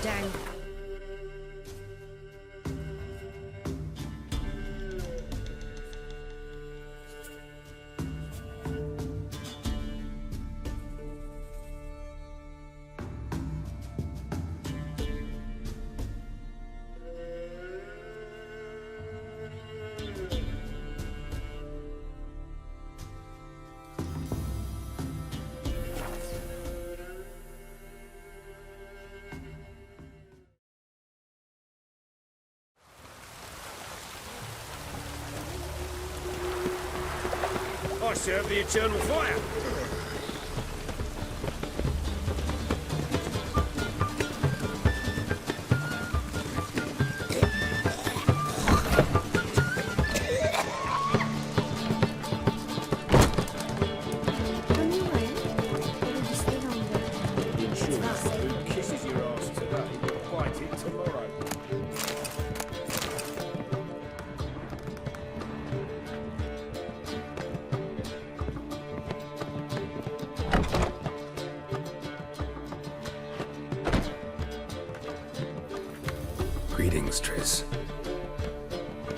down. I serve the eternal fire. Who kisses your ass today will bite it tomorrow. Greetings, Triss.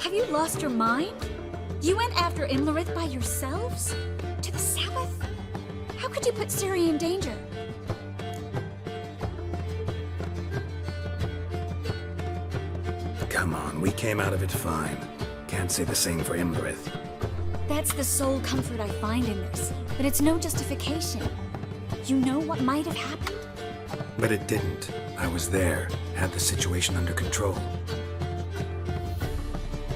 Have you lost your mind? You went after Imlerith by yourselves? To the Sabbath? How could you put Ciri in danger? Come on, we came out of it fine. Can't say the same for Imlerith. That's the sole comfort I find in this, but it's no justification. You know what might have happened? But it didn't. I was there, had the situation under control.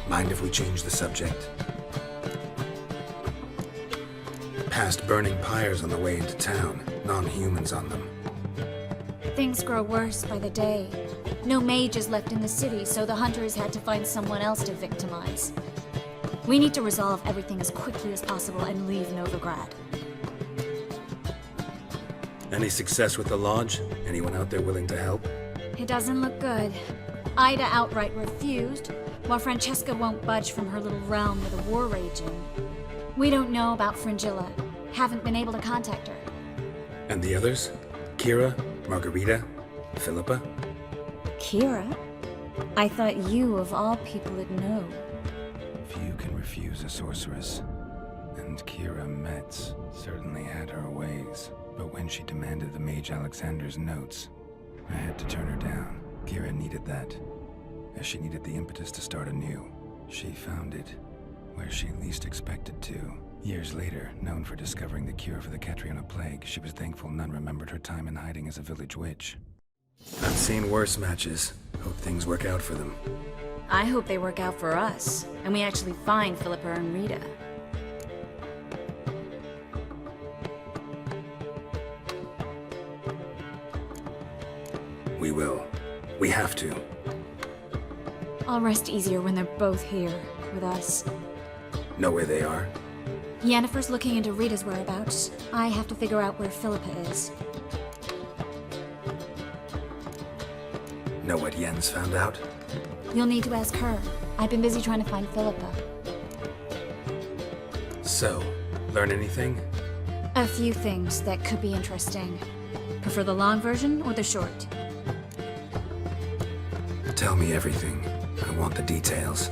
Mind if we change the subject? Past burning pyres on the way into town, non-humans on them. Things grow worse by the day. No mages left in the city, so the hunters had to find someone else to victimize. We need to resolve everything as quickly as possible and leave Novigrad. Any success with the lodge? Anyone out there willing to help? It doesn't look good. Ida outright refused, while Francesca won't budge from her little realm with a war raging. We don't know about Fringilla. Haven't been able to contact her. And the others? Kira? Margarita? Philippa? Kira? I thought you, of all people, would know. Few can refuse a sorceress. And Kira Metz certainly had her ways. But when she demanded the Mage Alexander's notes, I had to turn her down. Kira needed that, as she needed the impetus to start anew. She found it where she least expected to. Years later, known for discovering the cure for the Catriona plague, she was thankful none remembered her time in hiding as a village witch. I've seen worse matches. Hope things work out for them. I hope they work out for us, and we actually find Philippa and Rita. We will. We have to. I'll rest easier when they're both here, with us. Know where they are? Yennefer's looking into Rita's whereabouts. I have to figure out where Philippa is. Know what Jens found out? You'll need to ask her. I've been busy trying to find Philippa. So, learn anything? A few things that could be interesting. Prefer the long version or the short? Tell me everything. I want the details.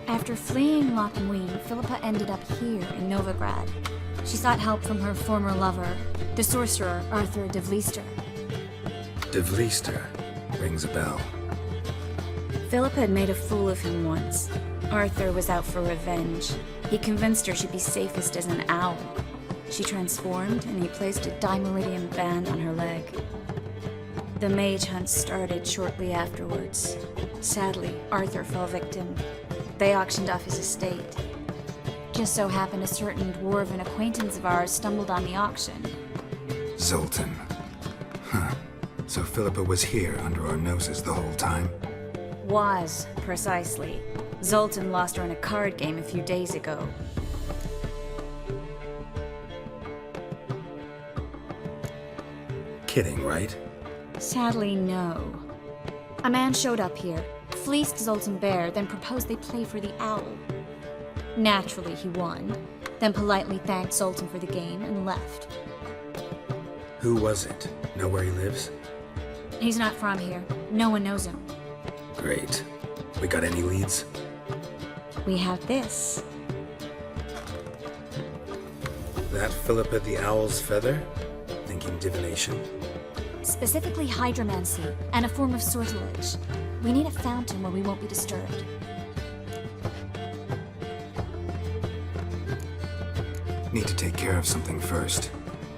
After fleeing Loch Muin, Philippa ended up here in Novigrad. She sought help from her former lover, the sorcerer Arthur de Vlister. De Vlister rings a bell. Philippa had made a fool of him once. Arthur was out for revenge. He convinced her she'd be safest as an owl. She transformed, and he placed a Dimeridian band on her leg. The mage hunt started shortly afterwards. Sadly, Arthur fell victim. They auctioned off his estate. Just so happened a certain dwarven acquaintance of ours stumbled on the auction. Zoltan. Huh. So Philippa was here under our noses the whole time? Was, precisely. Zoltan lost her in a card game a few days ago. Kidding, right? Sadly, no. A man showed up here, fleeced Zoltan bare, then proposed they play for the owl. Naturally, he won, then politely thanked Zoltan for the game and left. Who was it? Know where he lives? He's not from here. No one knows him. Great. We got any leads? We have this. That Philippa the Owl's feather? Thinking divination? Specifically hydromancy, and a form of sortilege. We need a fountain where we won't be disturbed. Need to take care of something first.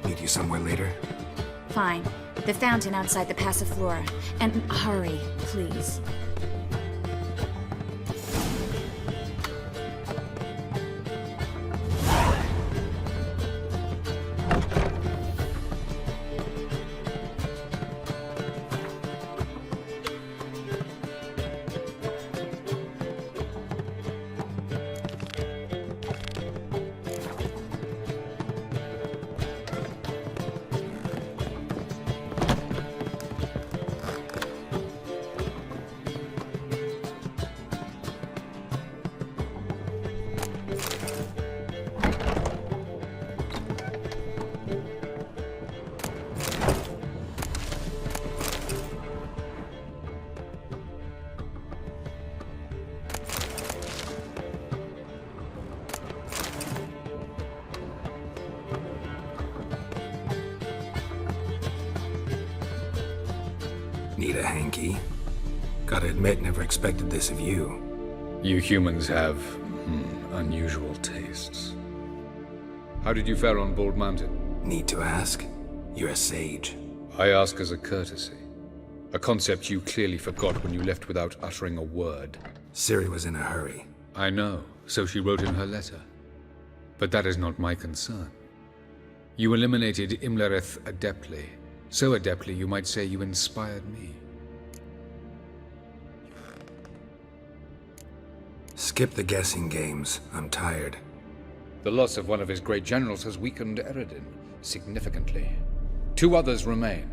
Meet you somewhere later? Fine. The fountain outside the Passiflora. And hurry, please. Need a hanky? Gotta admit, never expected this of you. You humans have unusual tastes. How did you fare on Bald Mountain? Need to ask? You're a sage. I ask as a courtesy. A concept you clearly forgot when you left without uttering a word. Ciri was in a hurry. I know, so she wrote in her letter. But that is not my concern. You eliminated Imlerith adeptly. So adeptly, you might say you inspired me. Skip the guessing games. I'm tired. The loss of one of his great generals has weakened Eredin significantly. 2 others remain.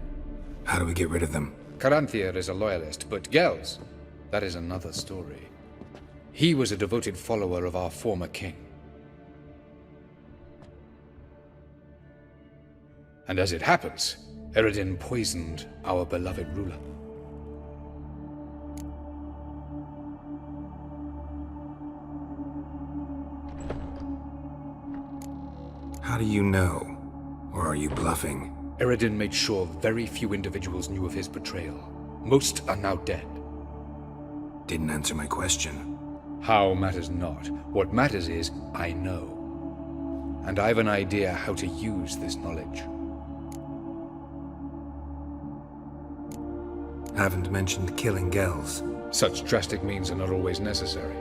How do we get rid of them? Caranthir is a loyalist, but Gels, that is another story. He was a devoted follower of our former king. And as it happens, Eredin poisoned our beloved ruler. How do you know? Or are you bluffing? Eredin made sure very few individuals knew of his betrayal. Most are now dead. Didn't answer my question. How matters not. What matters is, I know. And I've an idea how to use this knowledge. Haven't mentioned killing Gels. Such drastic means are not always necessary.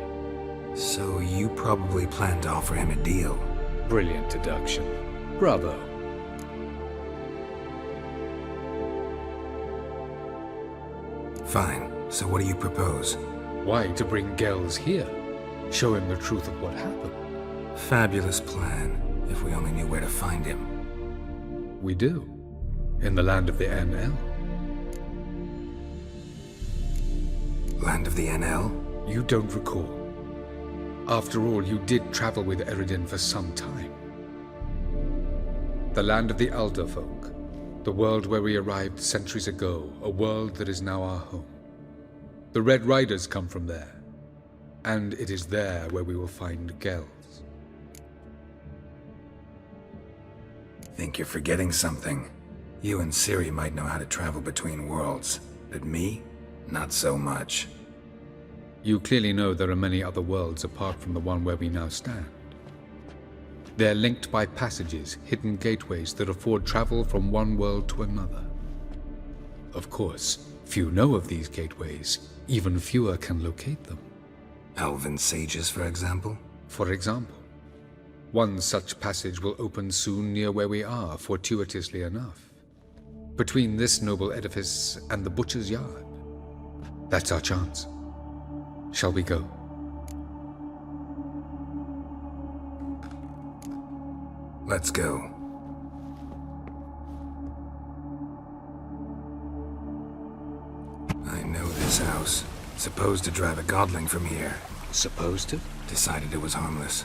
So you probably plan to offer him a deal. Brilliant deduction. Bravo. Fine. So what do you propose? Why, to bring Gels here? Show him the truth of what happened. Fabulous plan, if we only knew where to find him. We do. In the land of the NL. Land of the NL? You don't recall. After all, you did travel with Eredin for some time. The land of the Alder folk. The world where we arrived centuries ago. A world that is now our home. The Red Riders come from there. And it is there where we will find Gels. Think you're forgetting something. You and Ciri might know how to travel between worlds, but me? Not so much. You clearly know there are many other worlds apart from the one where we now stand. They're linked by passages, hidden gateways that afford travel from one world to another. Of course, few know of these gateways. Even fewer can locate them. Elven sages, for example? For example. One such passage will open soon near where we are, fortuitously enough. Between this noble edifice and the butcher's yard. That's our chance. Shall we go? Let's go. I know this house. Supposed to drive a godling from here. Supposed to? Decided it was harmless.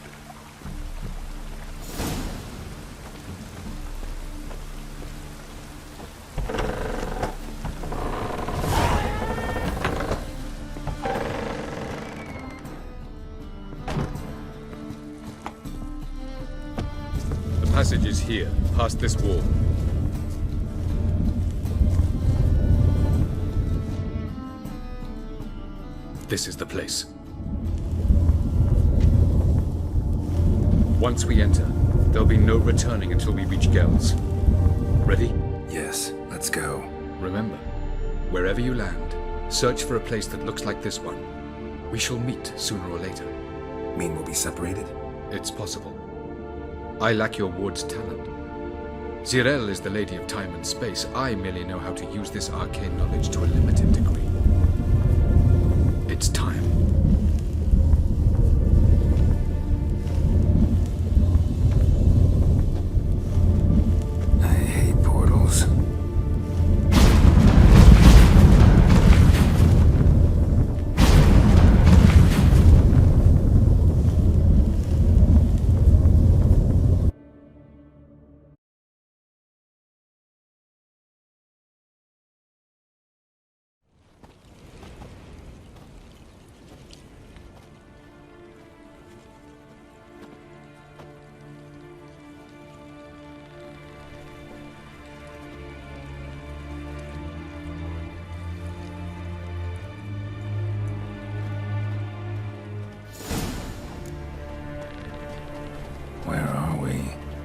passage is here, past this wall. This is the place. Once we enter, there'll be no returning until we reach Gel's. Ready? Yes, let's go. Remember, wherever you land, search for a place that looks like this one. We shall meet sooner or later. Mean we'll be separated? It's possible. I lack your ward's talent. Zirel is the Lady of Time and Space. I merely know how to use this arcane knowledge to a limited degree. It's time. I hate portals.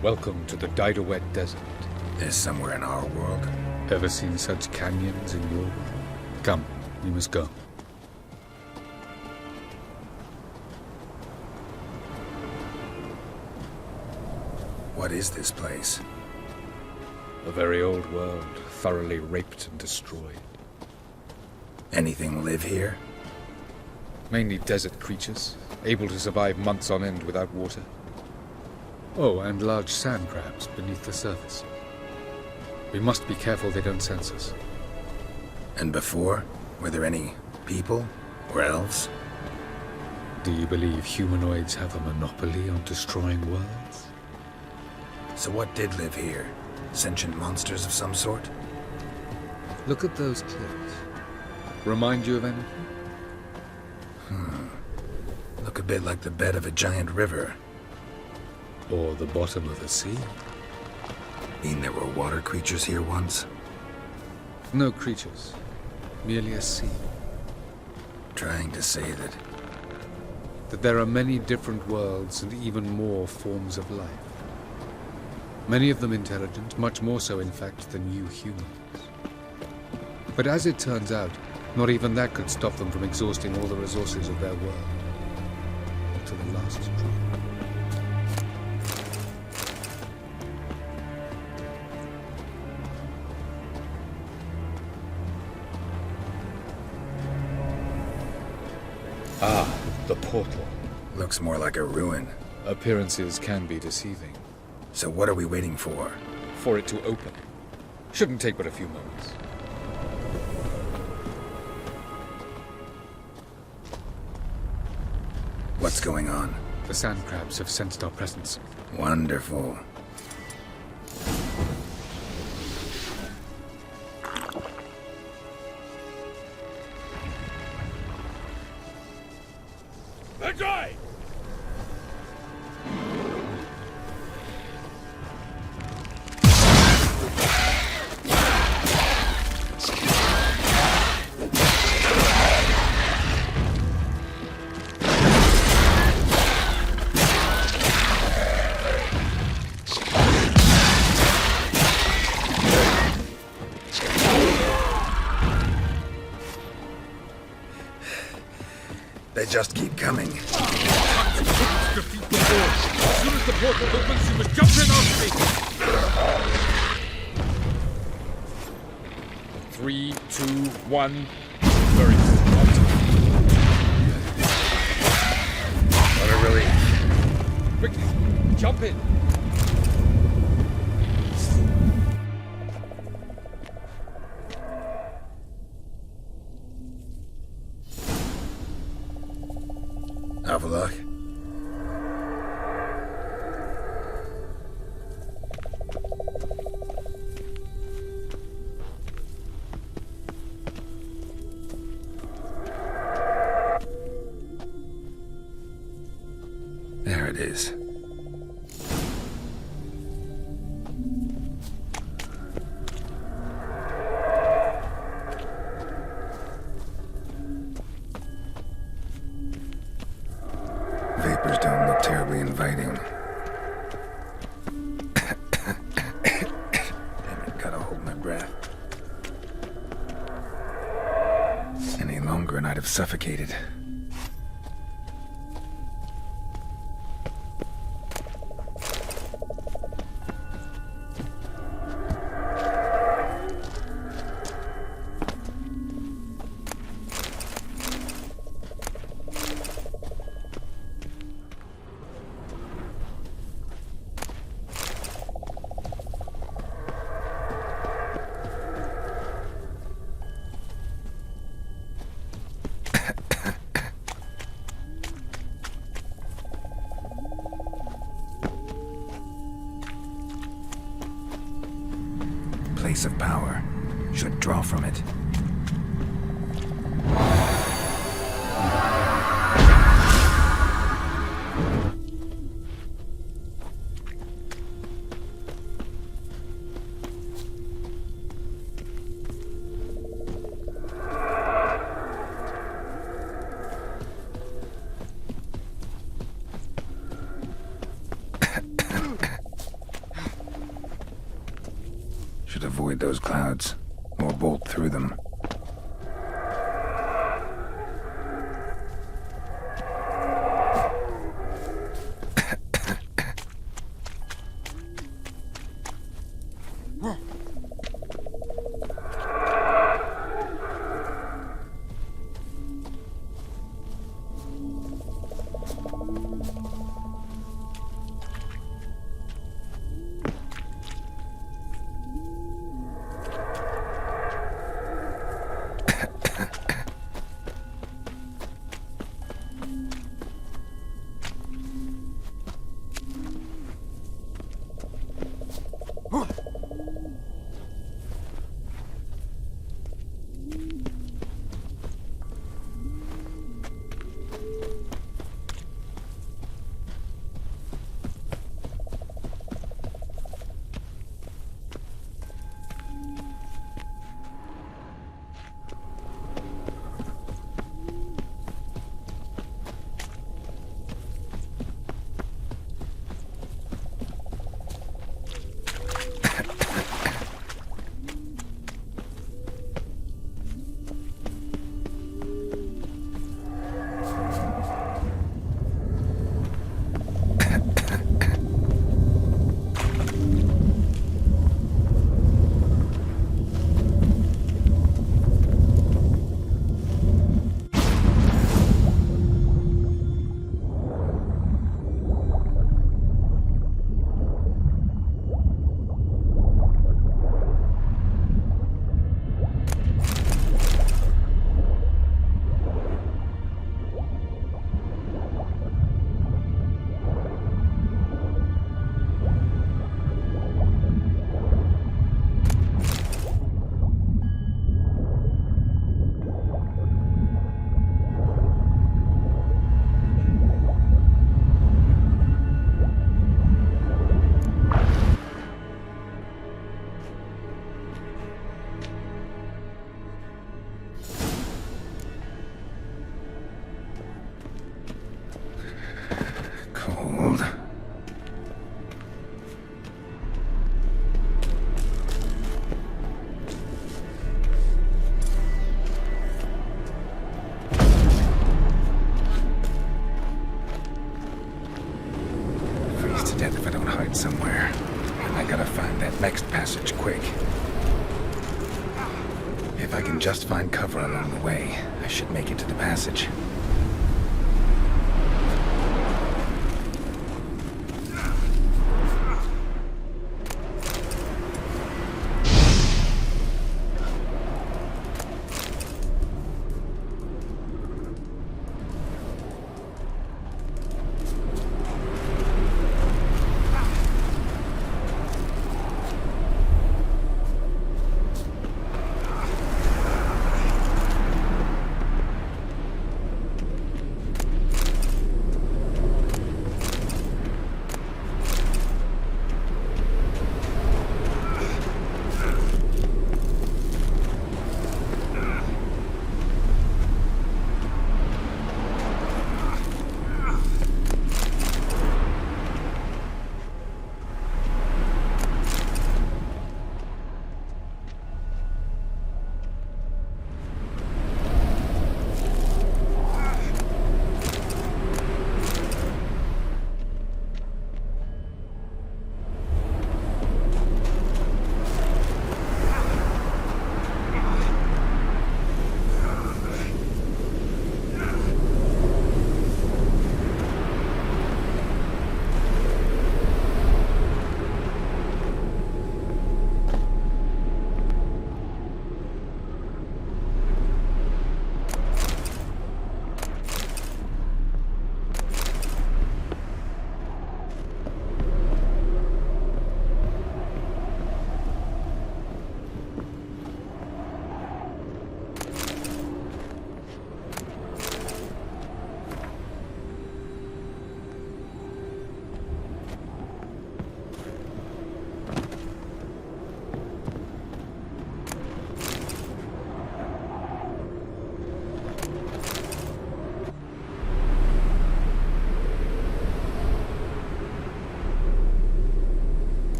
Welcome to the Dijkstra Desert. There's somewhere in our world. Ever seen such canyons in your world? Come, we must go. What is this place? A very old world, thoroughly raped and destroyed. Anything live here? Mainly desert creatures, able to survive months on end without water. Oh, and large sand crabs beneath the surface. We must be careful they don't sense us. And before? Were there any people? Or elves? Do you believe humanoids have a monopoly on destroying worlds? So what did live here? Sentient monsters of some sort? Look at those cliffs. Remind you of anything? Look a bit like the bed of a giant river. Or the bottom of the sea? Mean there were water creatures here once? No creatures. Merely a sea. Trying to say That there are many different worlds and even more forms of life. Many of them intelligent, much more so in fact than you humans. But as it turns out, not even that could stop them from exhausting all the resources of their world. Up to the last drop. Ah, the portal. looks more like a ruin. Appearances can be deceiving. So what are we waiting for? For it to open. Shouldn't take but a few moments. What's going on? The sand crabs have sensed our presence. Wonderful. Andrzej! They just keep coming. Defeat the board. As soon as the portal opens, you must jump in after me. 3, 2, 1. Very good. What a relief. Quickly, jump in. Have a look. There it is. papers don't look terribly inviting. Damn it, gotta hold my breath. Any longer and I'd have suffocated. Place of power. Should draw from it. Should avoid those clouds, or bolt through them. Somewhere. And I gotta find that next passage quick. If I can just find cover along the way, I should make it to the passage.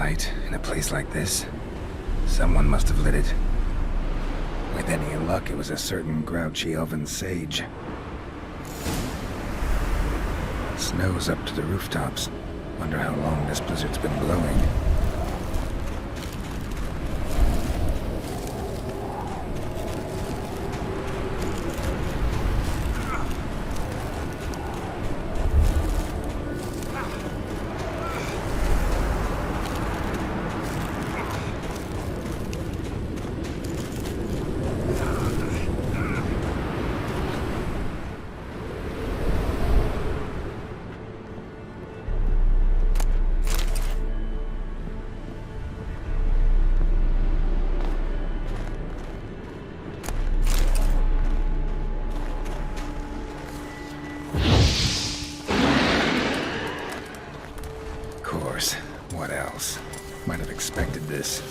light in a place like this? Someone must have lit it. With any luck, it was a certain grouchy elven sage. Snow's up to the rooftops. Wonder how long this blizzard's been blowing. What else? Might have expected this.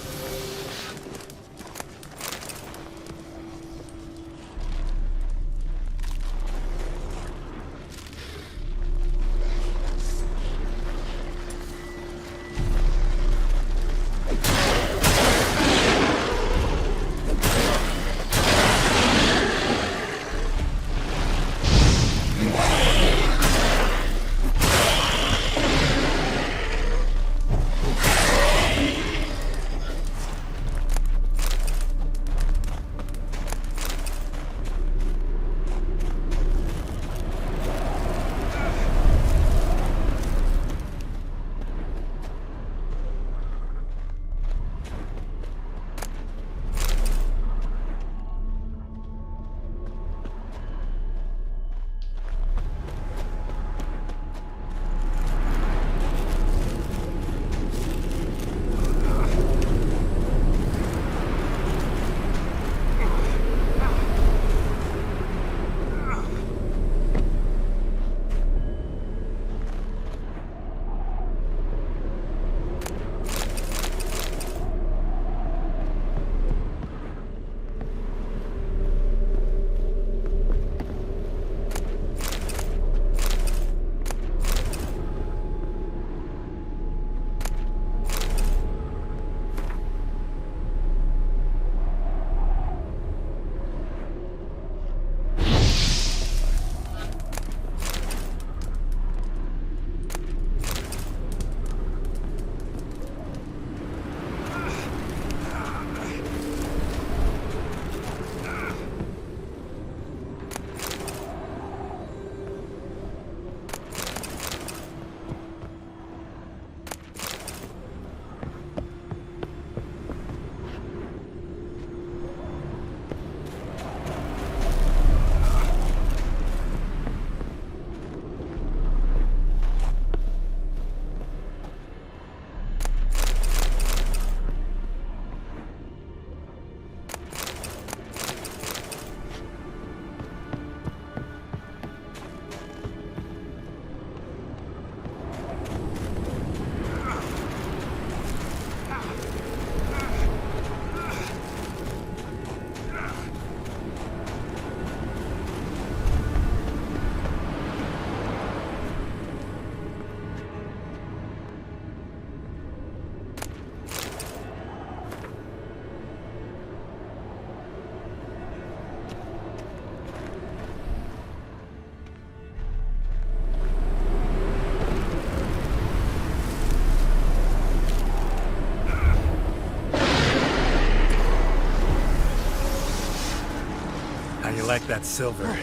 You like that silver?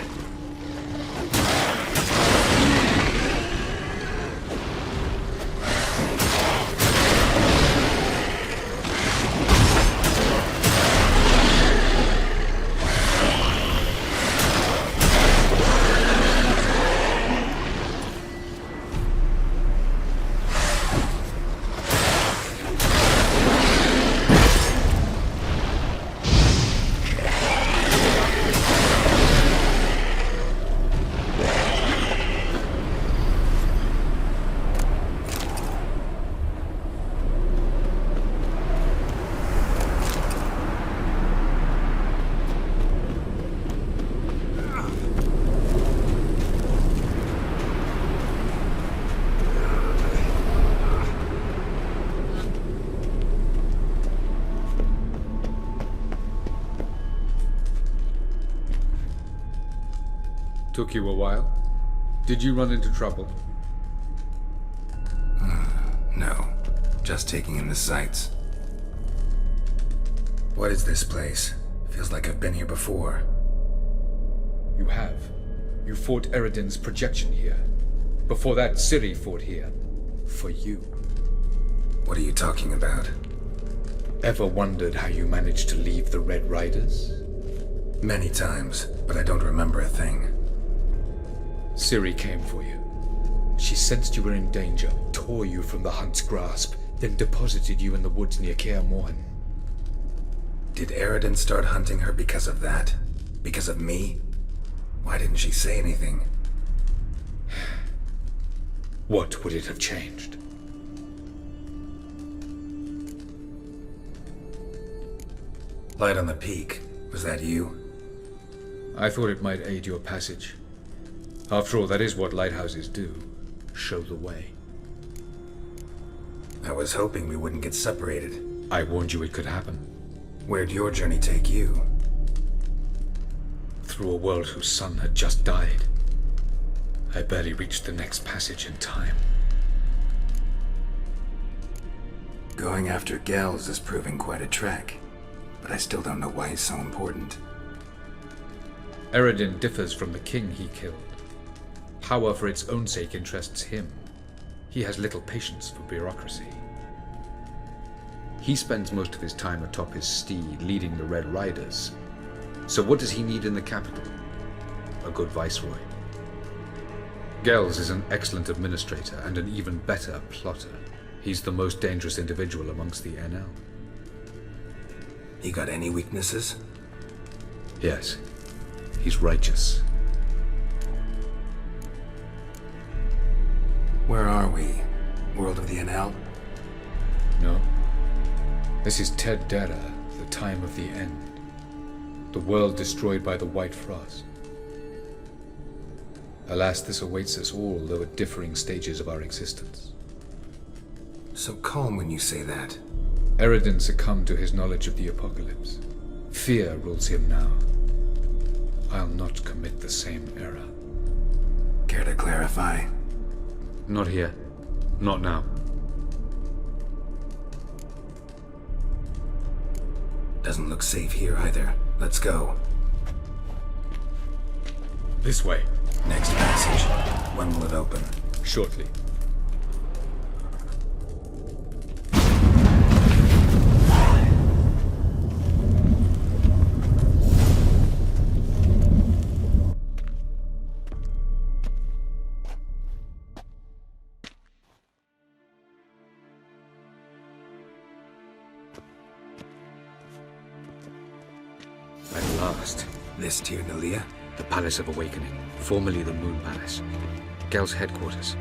Took you a while? Did you run into trouble? No. Just taking in the sights. What is this place? Feels like I've been here before. You have. You fought Eredin's projection here. Before that, Ciri fought here. For you. What are you talking about? Ever wondered how you managed to leave the Red Riders? Many times, but I don't remember a thing. Ciri came for you. She sensed you were in danger, tore you from the Hunt's grasp, then deposited you in the woods near Kaer Morhen. Did Eredin start hunting her because of that? Because of me? Why didn't she say anything? What would it have changed? Light on the peak. Was that you? I thought it might aid your passage. After all, that is what lighthouses do. Show the way. I was hoping we wouldn't get separated. I warned you it could happen. Where'd your journey take you? Through a world whose sun had just died. I barely reached the next passage in time. Going after Gels is proving quite a trek, but I still don't know why he's so important. Eredin differs from the king he killed. Power for its own sake interests him. He has little patience for bureaucracy. He spends most of his time atop his steed leading the Red Riders. So what does he need in the capital? A good viceroy. Gels is an excellent administrator and an even better plotter. He's the most dangerous individual amongst the NL. You got any weaknesses? Yes. He's righteous. Where are we? World of the NL? No. This is Ted Dara, the time of the end. The world destroyed by the White Frost. Alas, this awaits us all, though at differing stages of our existence. So calm when you say that. Eredin succumbed to his knowledge of the apocalypse. Fear rules him now. I'll not commit the same error. Care to clarify? Not here. Not now. Doesn't look safe here either. Let's go. This way. Next passage. When will it open? Shortly. At last. This Tir Nalia? The Palace of Awakening, formerly the Moon Palace. Gel's headquarters.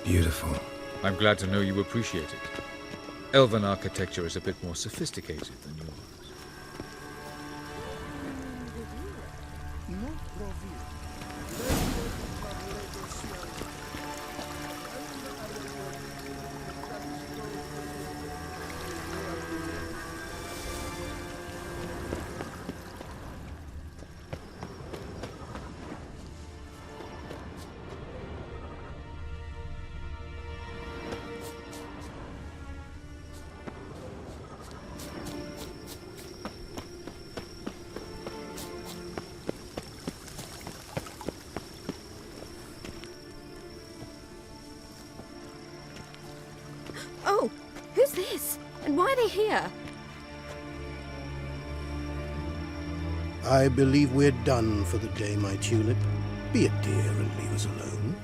Beautiful. I'm glad to know you appreciate it. Elven architecture is a bit more sophisticated than yours. Oh, who's this? And why are they here? I believe we're done for the day, my tulip. Be a dear and leave us alone.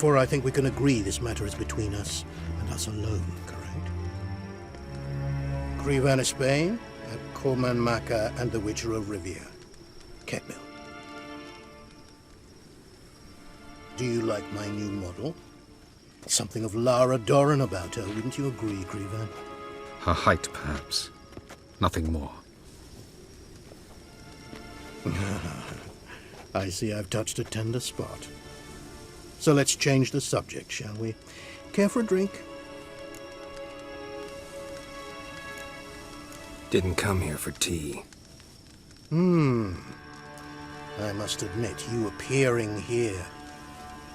Therefore, I think we can agree this matter is between us and us alone, correct? Grivan of Spain, at Corman Maca and the Witcher of Rivia. Ketmill. Do you like my new model? Something of Lara Doran about her, wouldn't you agree, Grivan? Her height, perhaps. Nothing more. I see I've touched a tender spot. So let's change the subject, shall we? Care for a drink? Didn't come here for tea. I must admit, you appearing here.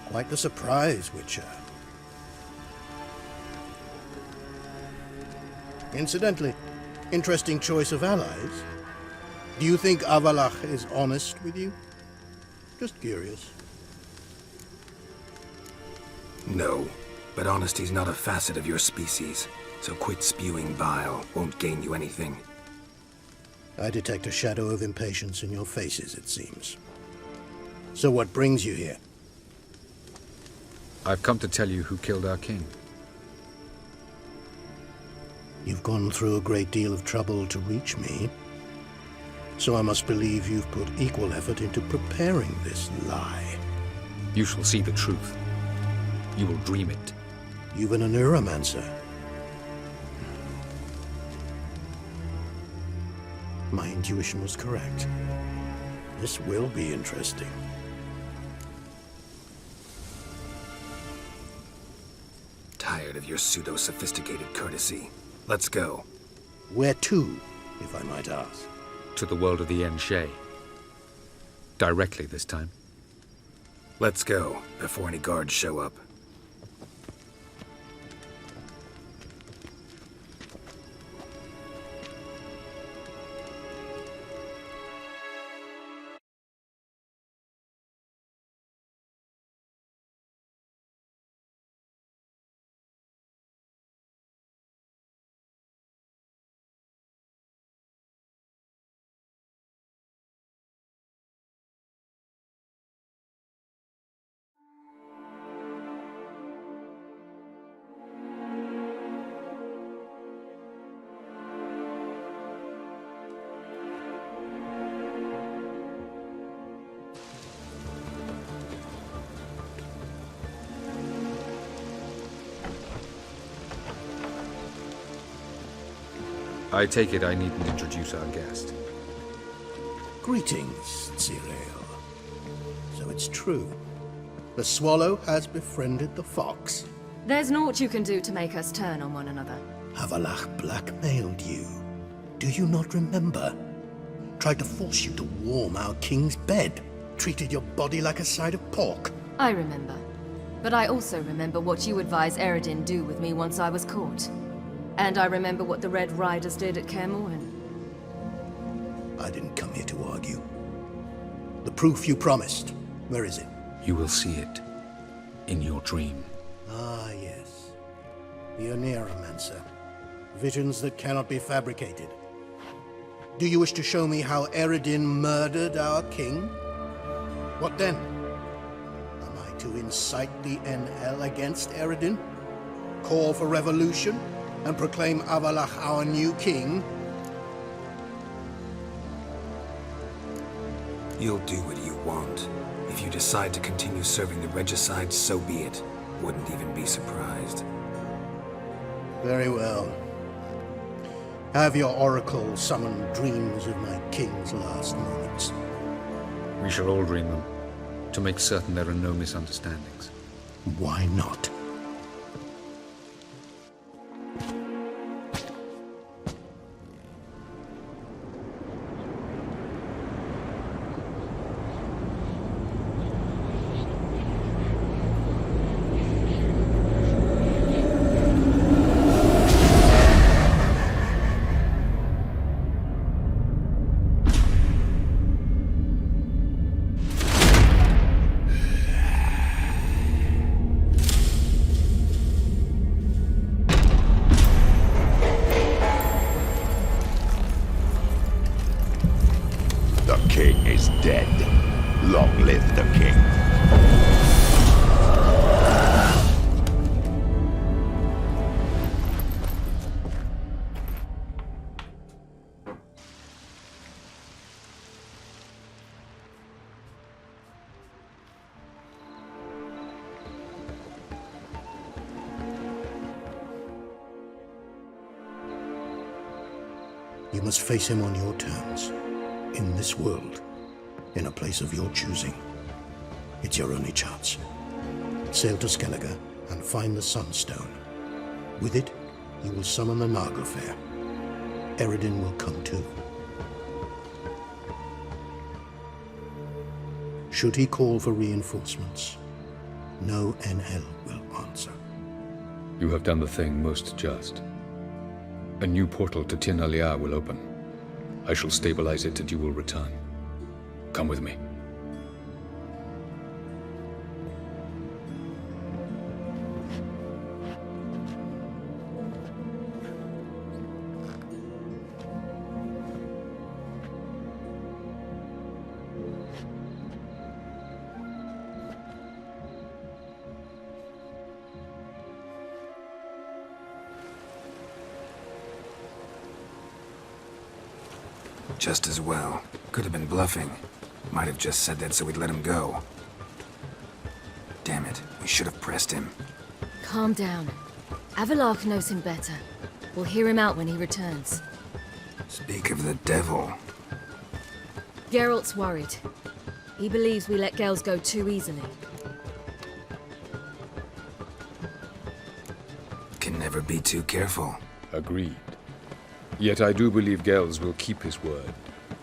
Quite the surprise, Witcher. Incidentally, interesting choice of allies. Do you think Avalach is honest with you? Just curious. No, but honesty's not a facet of your species, so quit spewing bile. Won't gain you anything. I detect a shadow of impatience in your faces, it seems. So what brings you here? I've come to tell you who killed our king. You've gone through a great deal of trouble to reach me. So I must believe you've put equal effort into preparing this lie. You shall see the truth. You will dream it. You've been a neuromancer. My intuition was correct. This will be interesting. Tired of your pseudo-sophisticated courtesy. Let's go. Where to, if I might ask? To the world of the Enshe. Directly this time. Let's go, before any guards show up. I take it I needn't introduce our guest. Greetings, Ciri. So it's true. The swallow has befriended the fox. There's naught you can do to make us turn on one another. Avalach blackmailed you. Do you not remember? Tried to force you to warm our king's bed. Treated your body like a side of pork. I remember. But I also remember what you advised Eredin do with me once I was caught. And I remember what the Red Riders did at Kaer Morhen. I didn't come here to argue. The proof you promised, where is it? You will see it. In your dream. Ah, yes. The Neuromancer. Visions that cannot be fabricated. Do you wish to show me how Eredin murdered our king? What then? Am I to incite the NL against Eredin? Call for revolution? And proclaim Avalach our new king? You'll do what you want. If you decide to continue serving the regicide, so be it. Wouldn't even be surprised. Very well. Have your oracle summon dreams of my king's last moments. We shall all dream them, to make certain there are no misunderstandings. Why not? You must face him on your terms. In this world. In a place of your choosing. It's your only chance. Sail to Skellige and find the Sunstone. With it, you will summon the Nagelfair. Eredin will come too. Should he call for reinforcements, no NL will answer. You have done the thing most just. A new portal to Tin Alia will open. I shall stabilize it and you will return. Come with me. Just as well. Could have been bluffing. Might have just said that so we'd let him go. Damn it, we should have pressed him. Calm down. Avalark knows him better. We'll hear him out when he returns. Speak of the devil. Geralt's worried. He believes we let girls go too easily. Can never be too careful. Agreed. Yet I do believe Gels will keep his word.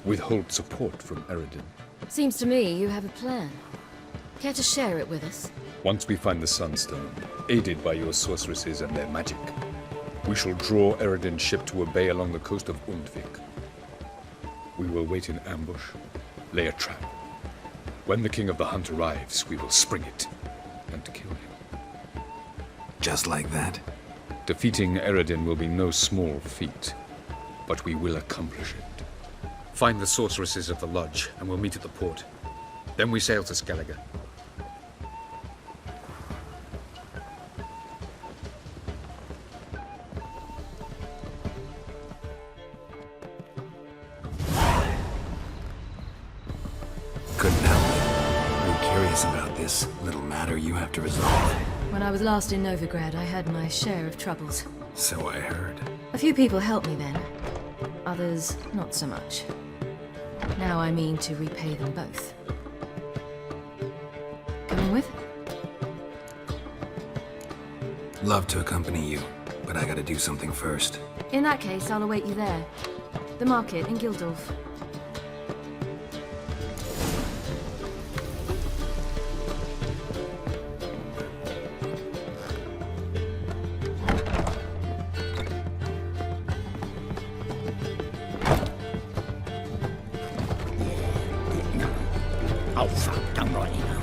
Withhold support from Eredin. Seems to me you have a plan. Care to share it with us? Once we find the Sunstone, aided by your sorceresses and their magic, we shall draw Eredin's ship to a bay along the coast of Undvik. We will wait in ambush, lay a trap. When the King of the Hunt arrives, we will spring it and kill him. Just like that? Defeating Eredin will be no small feat, but we will accomplish it. Find the sorceresses of the lodge, and we'll meet at the port. Then we sail to Skellige. Couldn't help it. I'm curious about this little matter you have to resolve. When I was last in Novigrad, I had my share of troubles. So I heard. A few people helped me then. Others, not so much. Now I mean to repay them both. Coming with? Love to accompany you, but I gotta do something first. In that case, I'll await you there. The market in Gildorf. Oh, fuck, I'm right, you know.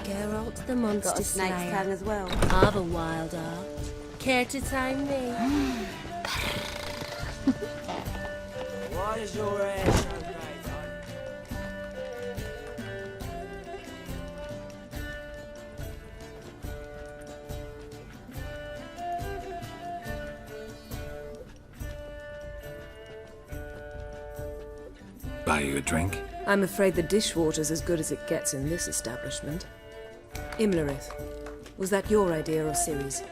Geralt the monster Got a snake's slayer. tongue as well. I've a wild art. Care to tame me? Why is your hair so great? Buy you a drink? I'm afraid the dishwater's as good as it gets in this establishment. Imlerith, was that your idea or Ciri's?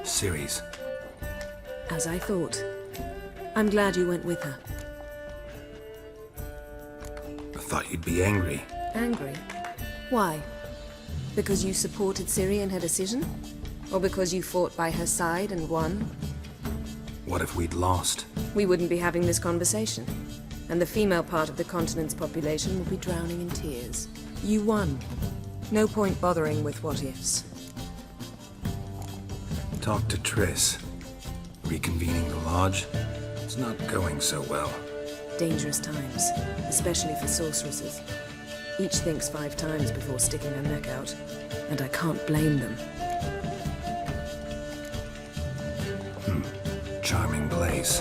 Ciri's. As I thought. I'm glad you went with her. I thought you'd be angry. Angry? Why? Because you supported Ciri in her decision? Or because you fought by her side and won? What if we'd lost? We wouldn't be having this conversation. And the female part of the continent's population would be drowning in tears. You won. No point bothering with what-ifs. Talk to Triss. Reconvening the lodge? It's not going so well. Dangerous times, especially for sorceresses. Each thinks 5 times before sticking her neck out, and I can't blame them. Charming place.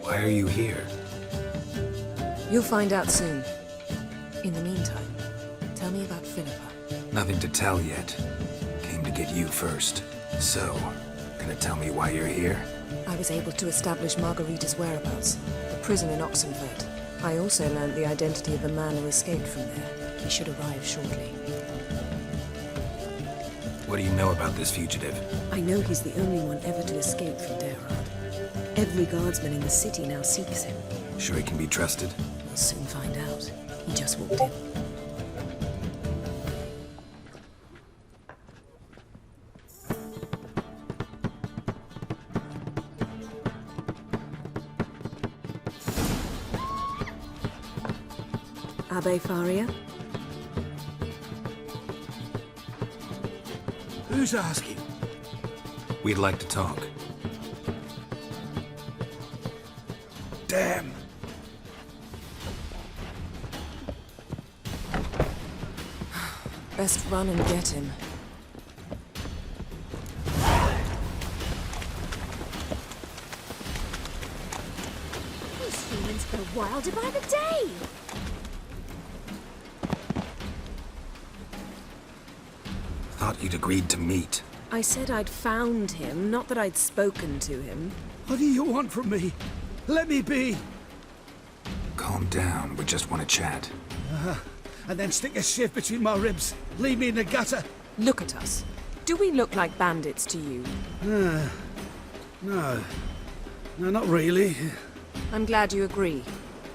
Why are you here? You'll find out soon. In the meantime, tell me about Philippa. Nothing to tell yet. Came to get you first. So, gonna tell me why you're here? I was able to establish Margarita's whereabouts, the prison in Oxenfurt. I also learned the identity of the man who escaped from there. He should arrive shortly. What do you know about this fugitive? I know he's the only one ever to escape from Derad. Every guardsman in the city now seeks him. Sure he can be trusted? We'll soon find out. He just walked in. Abbe Faria? Who's asking? We'd like to talk. Damn. Best run and get him. These humans go wilder by the day! Thought you'd agreed to meet. I said I'd found him, not that I'd spoken to him. What do you want from me? Let me be! Calm down, we just want to chat. And then stick a shiv between my ribs. Leave me in the gutter. Look at us. Do we look like bandits to you? No. No, not really. I'm glad you agree.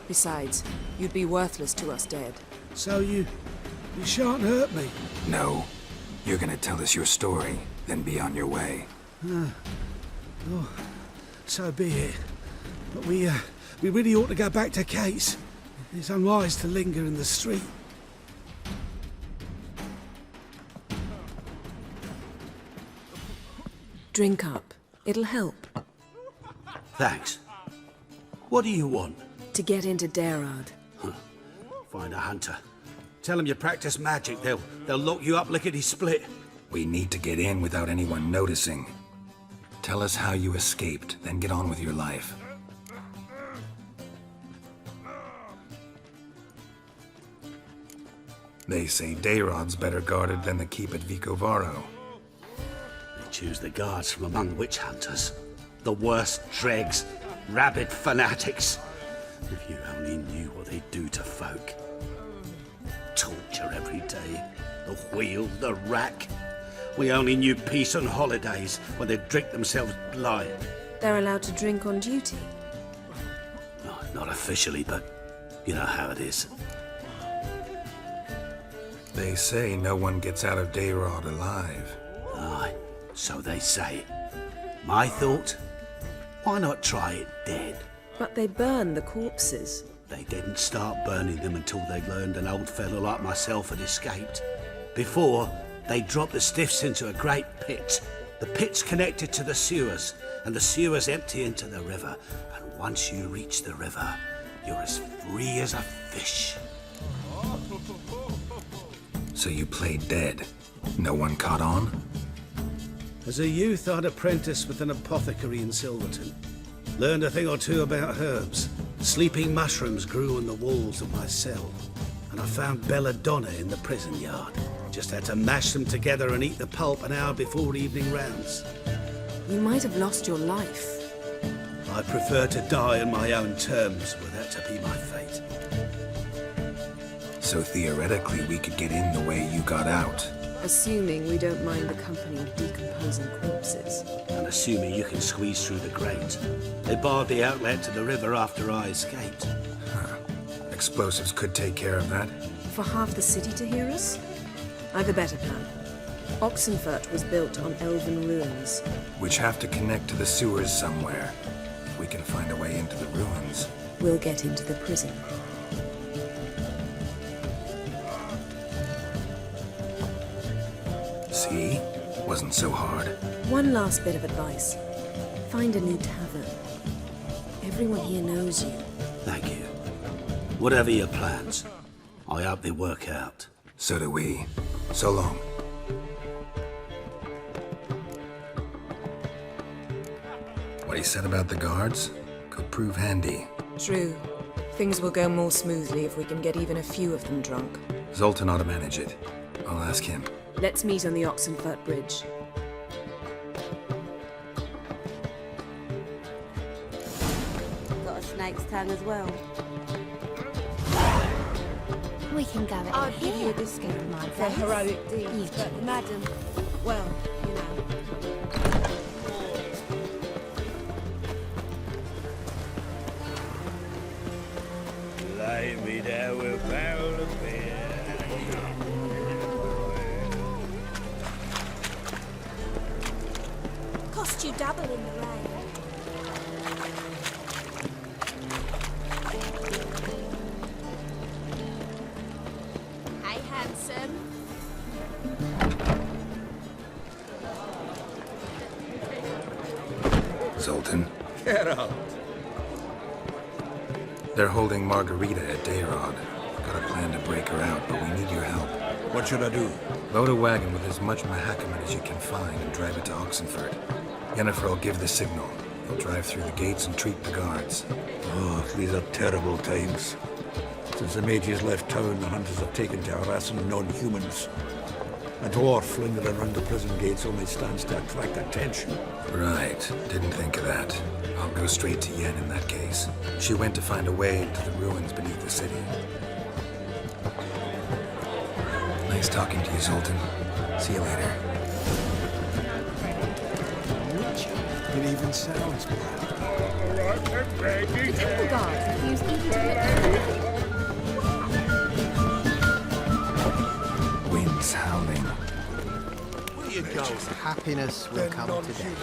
Besides, you'd be worthless to us dead. So you shan't hurt me. No. You're gonna tell us your story, then be on your way. So be it. But we really ought to go back to Kate's. It's unwise to linger in the street. Drink up. It'll help. Thanks. What do you want? To get into Derad. Find a hunter. Tell them you practice magic. They'll lock you up lickety-split. We need to get in without anyone noticing. Tell us how you escaped, then get on with your life. They say Dayrod's better guarded than the keep at Vicovaro. They choose the guards from among witch hunters. The worst dregs, rabid fanatics. If you only knew what they do to folk. Torture every day. The wheel, the rack. We only knew peace on holidays when they'd drink themselves blind. They're allowed to drink on duty. Oh, not officially, but you know how it is. They say no one gets out of Dayrod alive. Aye, so they say. My thought? Why not try it dead? But they burn the corpses. They didn't start burning them until they learned an old fellow like myself had escaped. Before, they dropped the stiffs into a great pit. The pit's connected to the sewers, and the sewers empty into the river. And once you reach the river, you're as free as a fish. So you played dead. No one caught on? As a youth, I'd apprenticed with an apothecary in Silverton. Learned a thing or two about herbs. Sleeping mushrooms grew on the walls of my cell. And I found belladonna in the prison yard. Just had to mash them together and eat the pulp an hour before evening rounds. You might have lost your life. I prefer to die on my own terms, were that to be my fate. So theoretically, we could get in the way you got out. Assuming we don't mind the company of decomposing corpses. And assuming you can squeeze through the grate. They barred the outlet to the river after I escaped. Explosives could take care of that. For half the city to hear us? I've a better plan. Oxenfurt was built on elven ruins. Which have to connect to the sewers somewhere. If we can find a way into the ruins. We'll get into the prison. See? Wasn't so hard. One last bit of advice. Find a new tavern. Everyone here knows you. Thank you. Whatever your plans, I hope they work out. So do we. So long. What he said about the guards could prove handy. True. Things will go more smoothly if we can get even a few of them drunk. Zoltan ought to manage it. I'll ask him. Let's meet on the Oxenfurt Bridge. Got a snake's tongue as well. We can go it. I'll give you a discount, my for heroic deeds, but madam, well, you know. Lay me down with a barrel of beer. Cost you double in the rain. Hey, handsome. Zoltan, Geralt. they're holding Margarita at Dayrod. Got a plan to break her out, but we need your help. What should I do? Load a wagon with as much Mahakamat as you can find and drive it to Oxenfurt. Yennefer will give the signal. They'll drive through the gates and treat the guards. Oh, these are terrible times. Since the mages left town, the hunters have taken to harassing non-humans. A dwarf lingering around the prison gates only stands to attract attention. Right. Didn't think of that. I'll go straight to Yen in that case. She went to find a way into the ruins beneath the city. Nice talking to you, Zoltan. See you later. It even sounds bad. The temple guards refuse even to let Wind's howling. Where you go? Happiness will come today.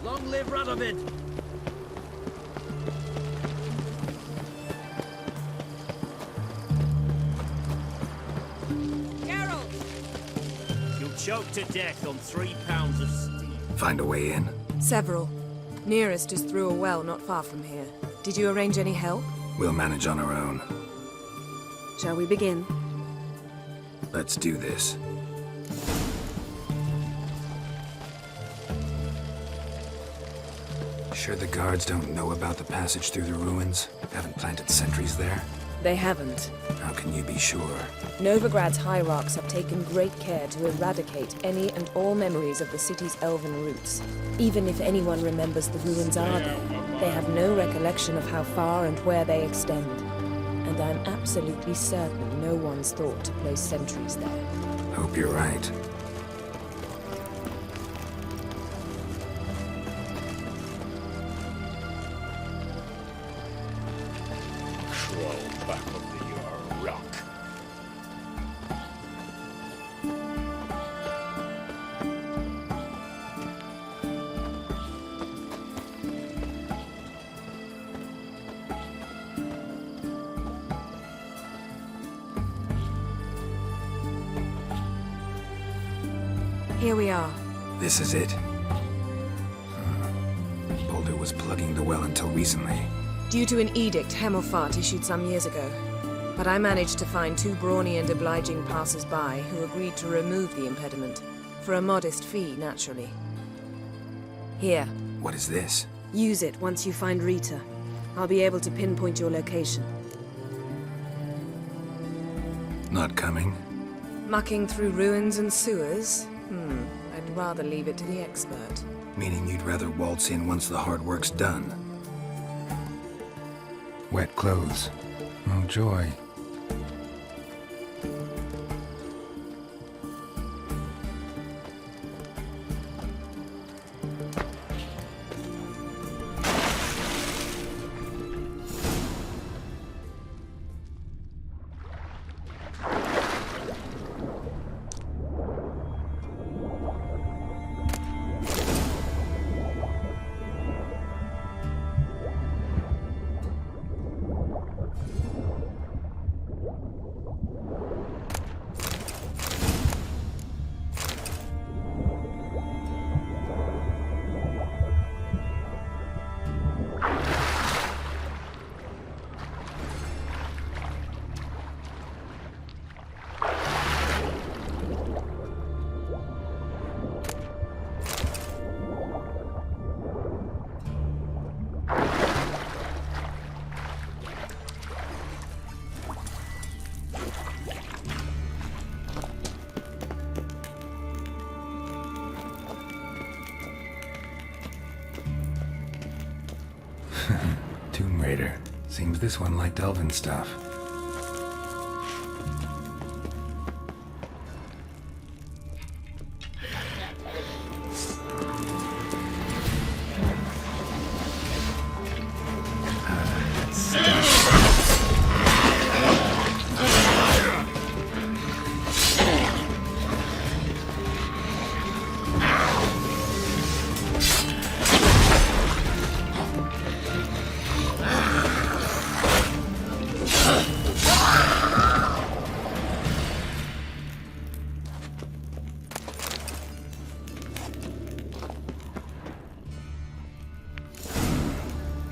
Long live Radovid! Geralt! You'll choke to death on 3 pounds of steel. Find a way in? Several. Nearest is through a well not far from here. Did you arrange any help? We'll manage on our own. Shall we begin? Let's do this. Sure the guards don't know about the passage through the ruins? Haven't planted sentries there? They haven't. How can you be sure? Novigrad's hierarchs have taken great care to eradicate any and all memories of the city's elven roots. Even if anyone remembers the ruins are there, they have no recollection of how far and where they extend. And I'm absolutely certain no one's thought to place sentries there. Hope you're right. Crawl back under your rock. Here we are. This is it. Boulder was plugging the well until recently. Due to an edict Hemmelfart issued some years ago. But I managed to find 2 brawny and obliging passers-by who agreed to remove the impediment. For a modest fee, naturally. Here, What is this? use it once you find Rita. I'll be able to pinpoint your location. Not coming? Mucking through ruins and sewers? I'd rather leave it to the expert. Meaning you'd rather waltz in once the hard work's done. Wet clothes. Oh, joy. generator. Seems this one liked elven stuff.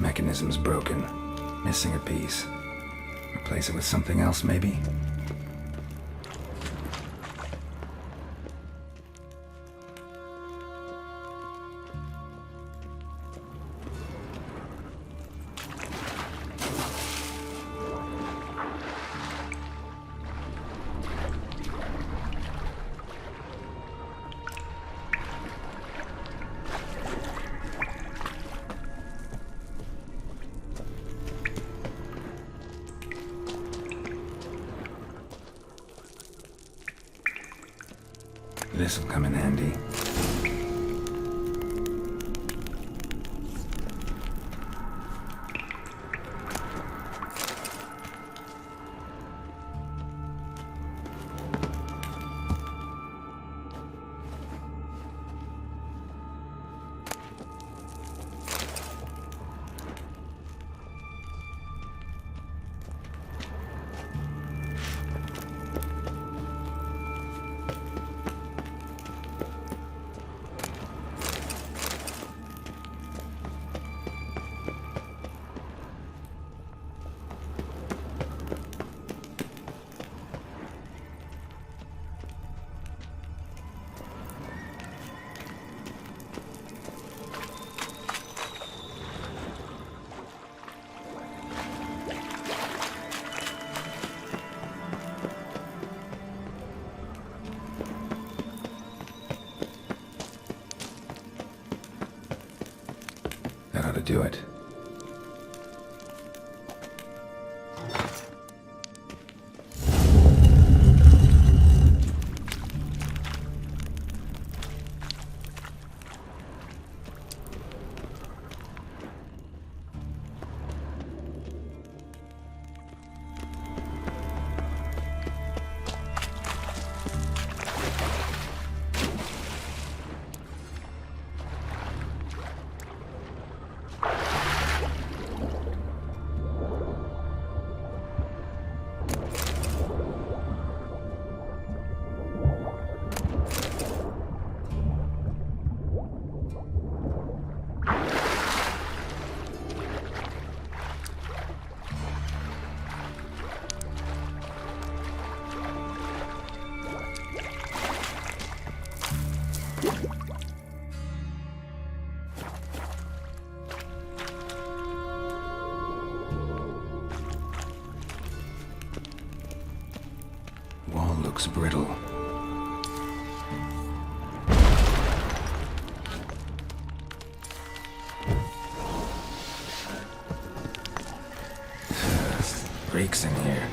Mechanism's broken. Missing a piece. Replace it with something else, maybe? This'll come in handy. That ought to do it. Wall looks brittle. Breaks in here.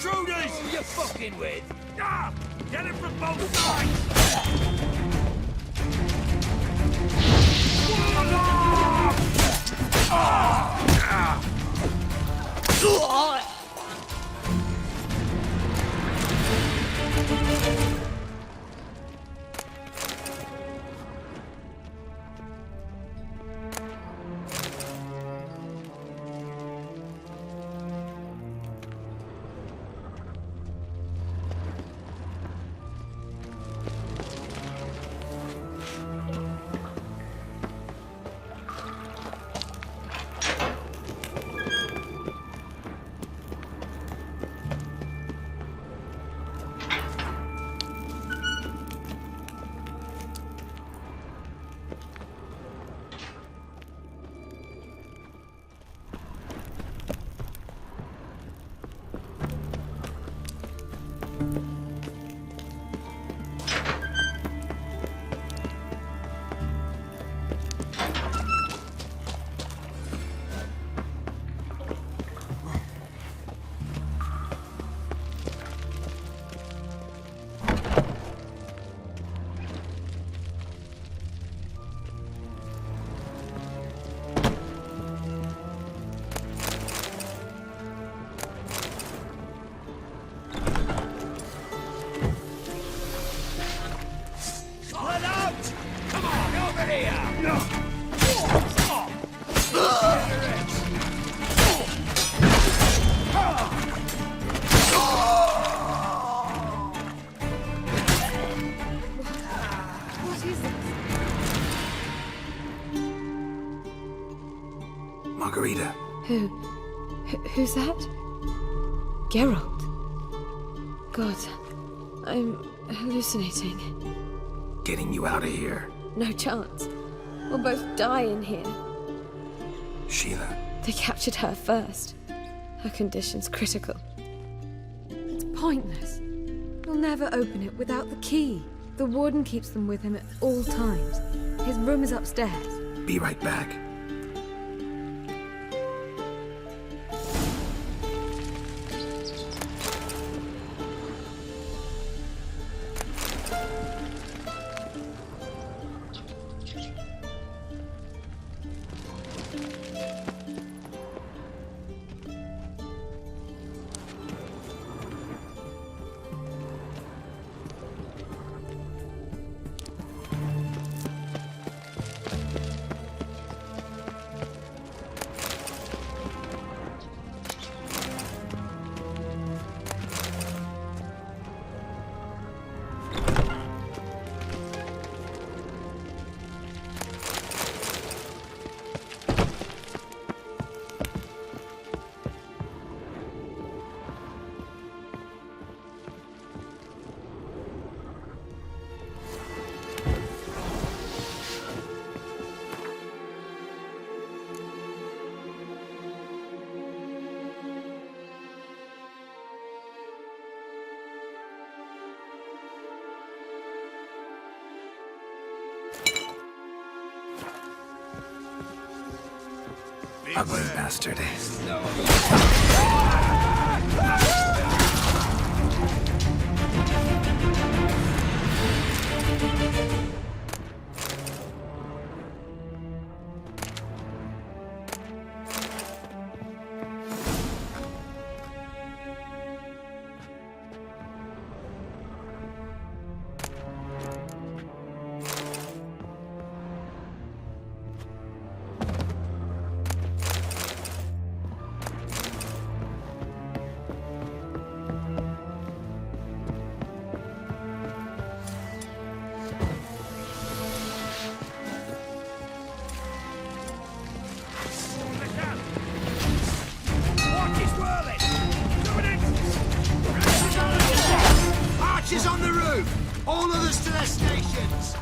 intruders! Who you fucking with? Ah! Get it from both sides! Margarita. Who's that? Geralt. God, I'm hallucinating. Getting you out of here. No chance. We'll both die in here. Sheila. They captured her first. Her condition's critical. It's pointless. You'll never open it without the key. The warden keeps them with him at all times. His room is upstairs. Be right back. Ugly bastard. Archers on the roof! All others to their stations!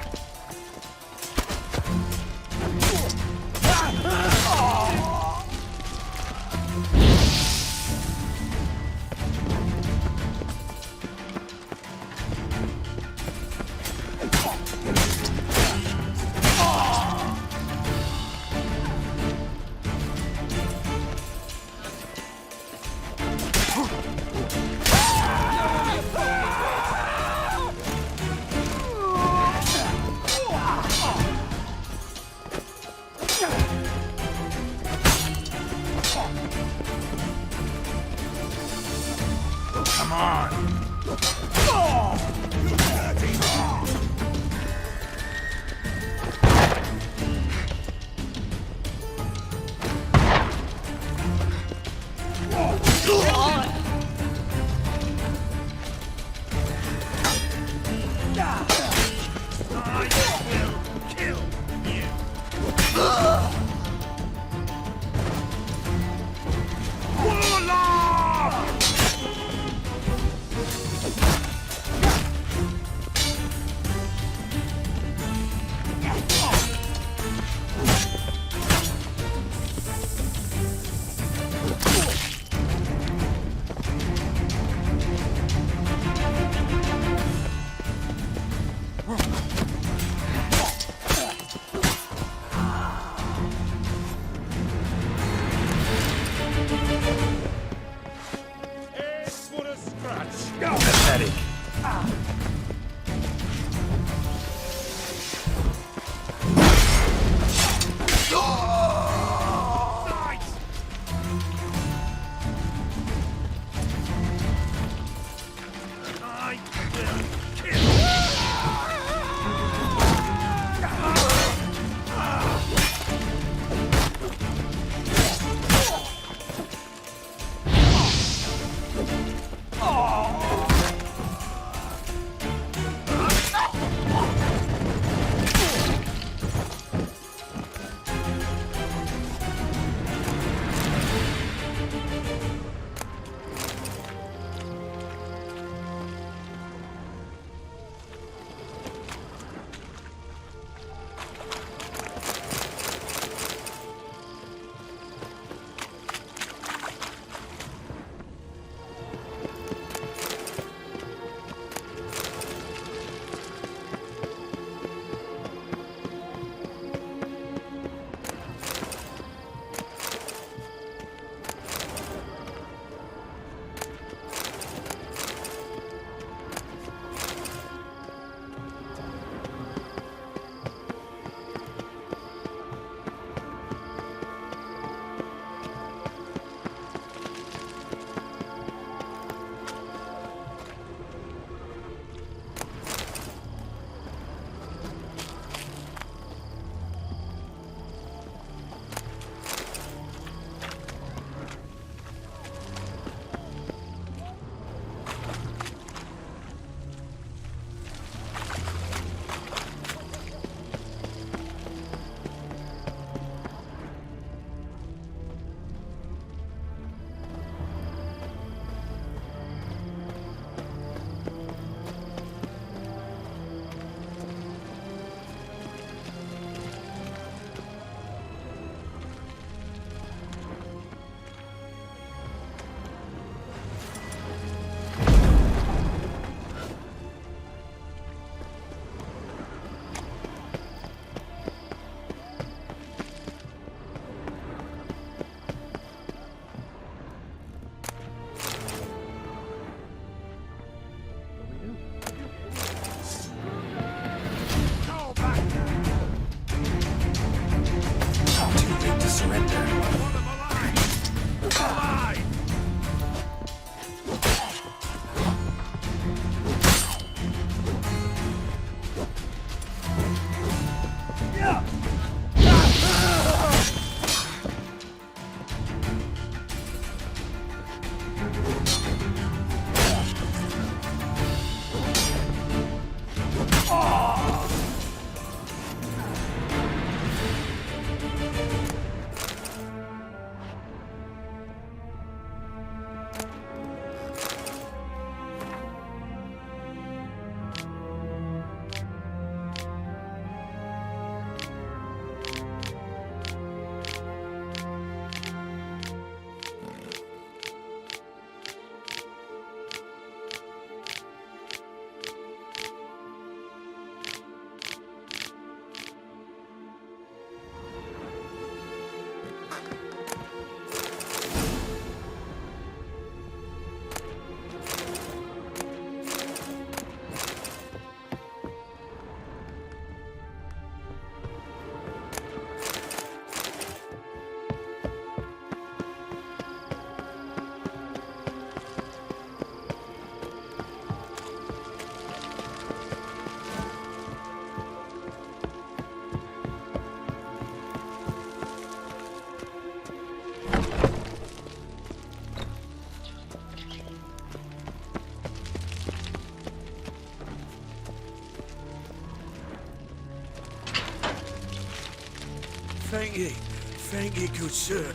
Thank ye. Thank ye, good sir.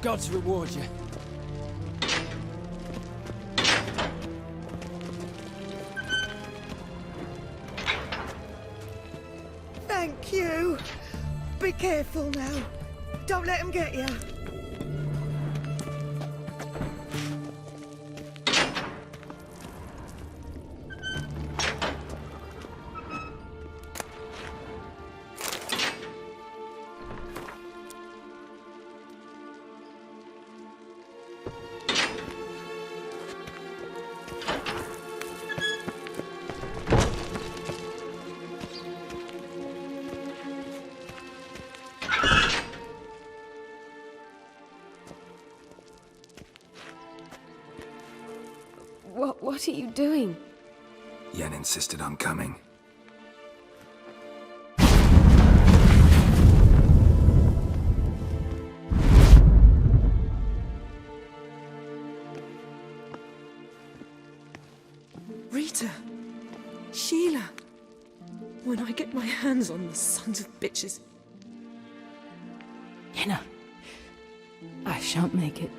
Gods reward you. Thank you. Be careful now. Don't let him get you. What are you doing? Yen insisted on coming. Rita! Sheila! When I get my hands on the sons of bitches... Yenna, I shan't make it.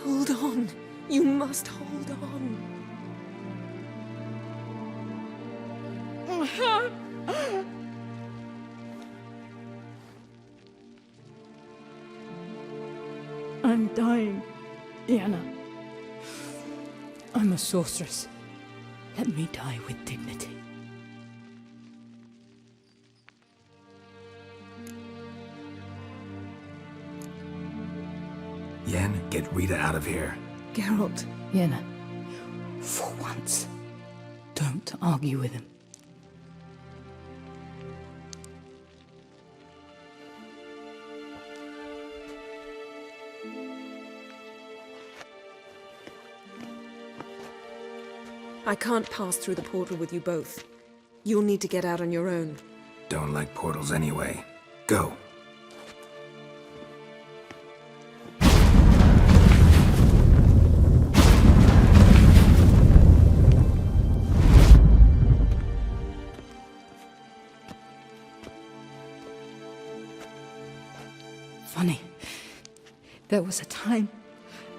Hold on! You must hold on! I'm dying, Yenna. I'm a sorceress. Let me die with dignity. Yen, get Rita out of here. Geralt. Yenna, for once, don't argue with him. I can't pass through the portal with you both. You'll need to get out on your own. Don't like portals anyway. Go. Funny. There was a time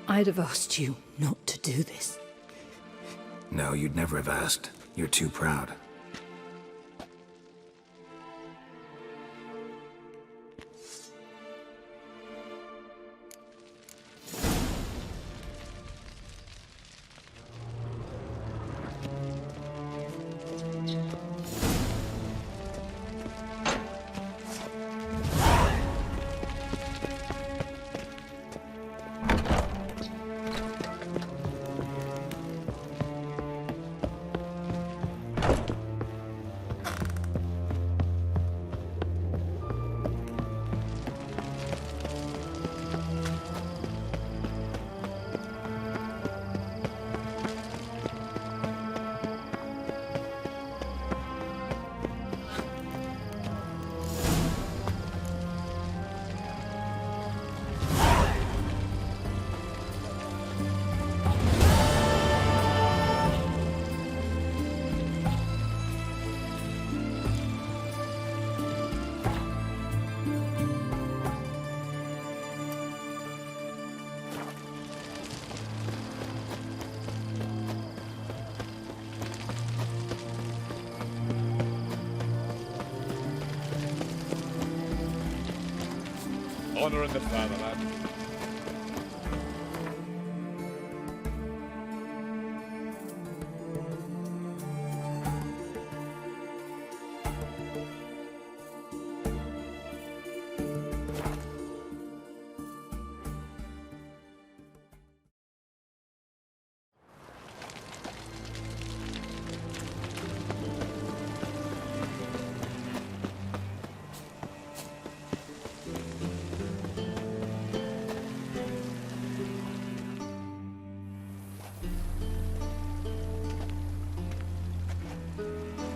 I'd have asked you not to do this. No, you'd never have asked. You're too proud. Honor in the fatherland.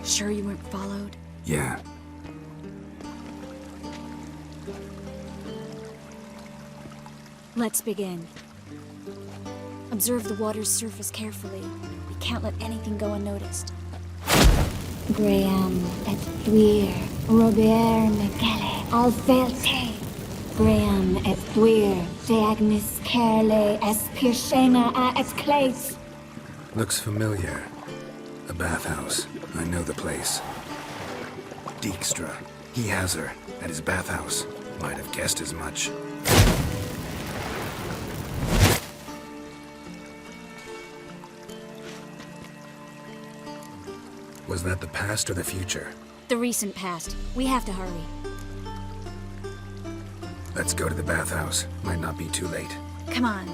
Sure you weren't followed? Yeah. Let's begin. Observe the water's surface carefully. We can't let anything go unnoticed. Graham et thuir, Robert Mekele, Alvelte. Graham et thuir, Deagnis Kerle, Espirshena a et Claes. Looks familiar. A bathhouse. I know the place. Dijkstra. He has her at his bathhouse. Might have guessed as much. Was that the past or the future? The recent past. We have to hurry. Let's go to the bathhouse. Might not be too late. Come on.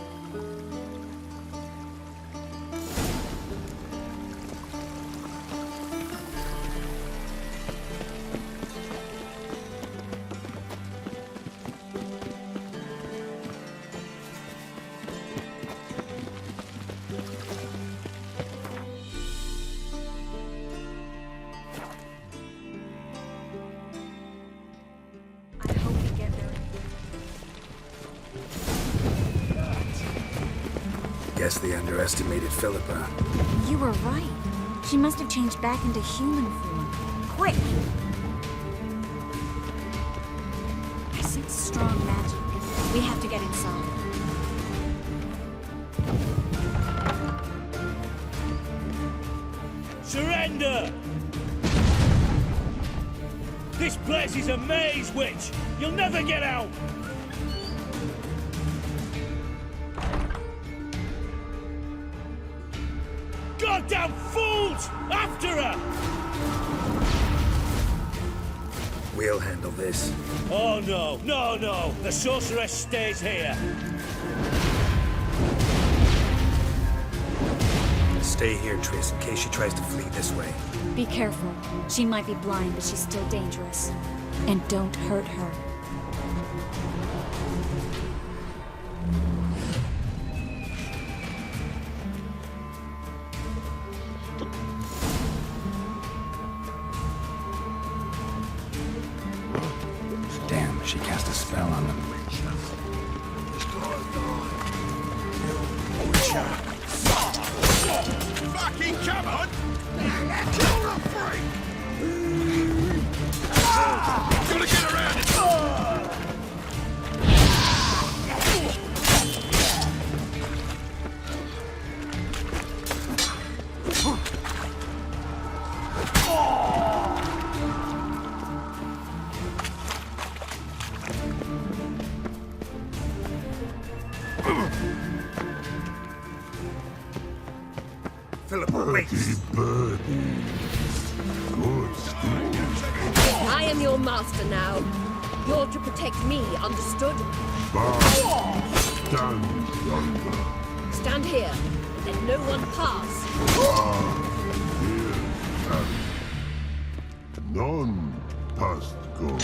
Guess they underestimated Philippa. You were right. She must have changed back into human form. Quick! I sense strong magic. We have to get inside. Surrender! This place is a maze, witch! You'll never get out! Goddamn fools! After her! We'll handle this. Oh no, no, no! The sorceress stays here! Stay here, Triss, in case she tries to flee this way. Be careful. She might be blind, but she's still dangerous. And don't hurt her. Damn, she cast a spell on them. Fucking come on! Kill the freak! Gotta get around it! Philippa, wait! I am your master now. You're to protect me, understood? Stand here. Let no one pass. None past go.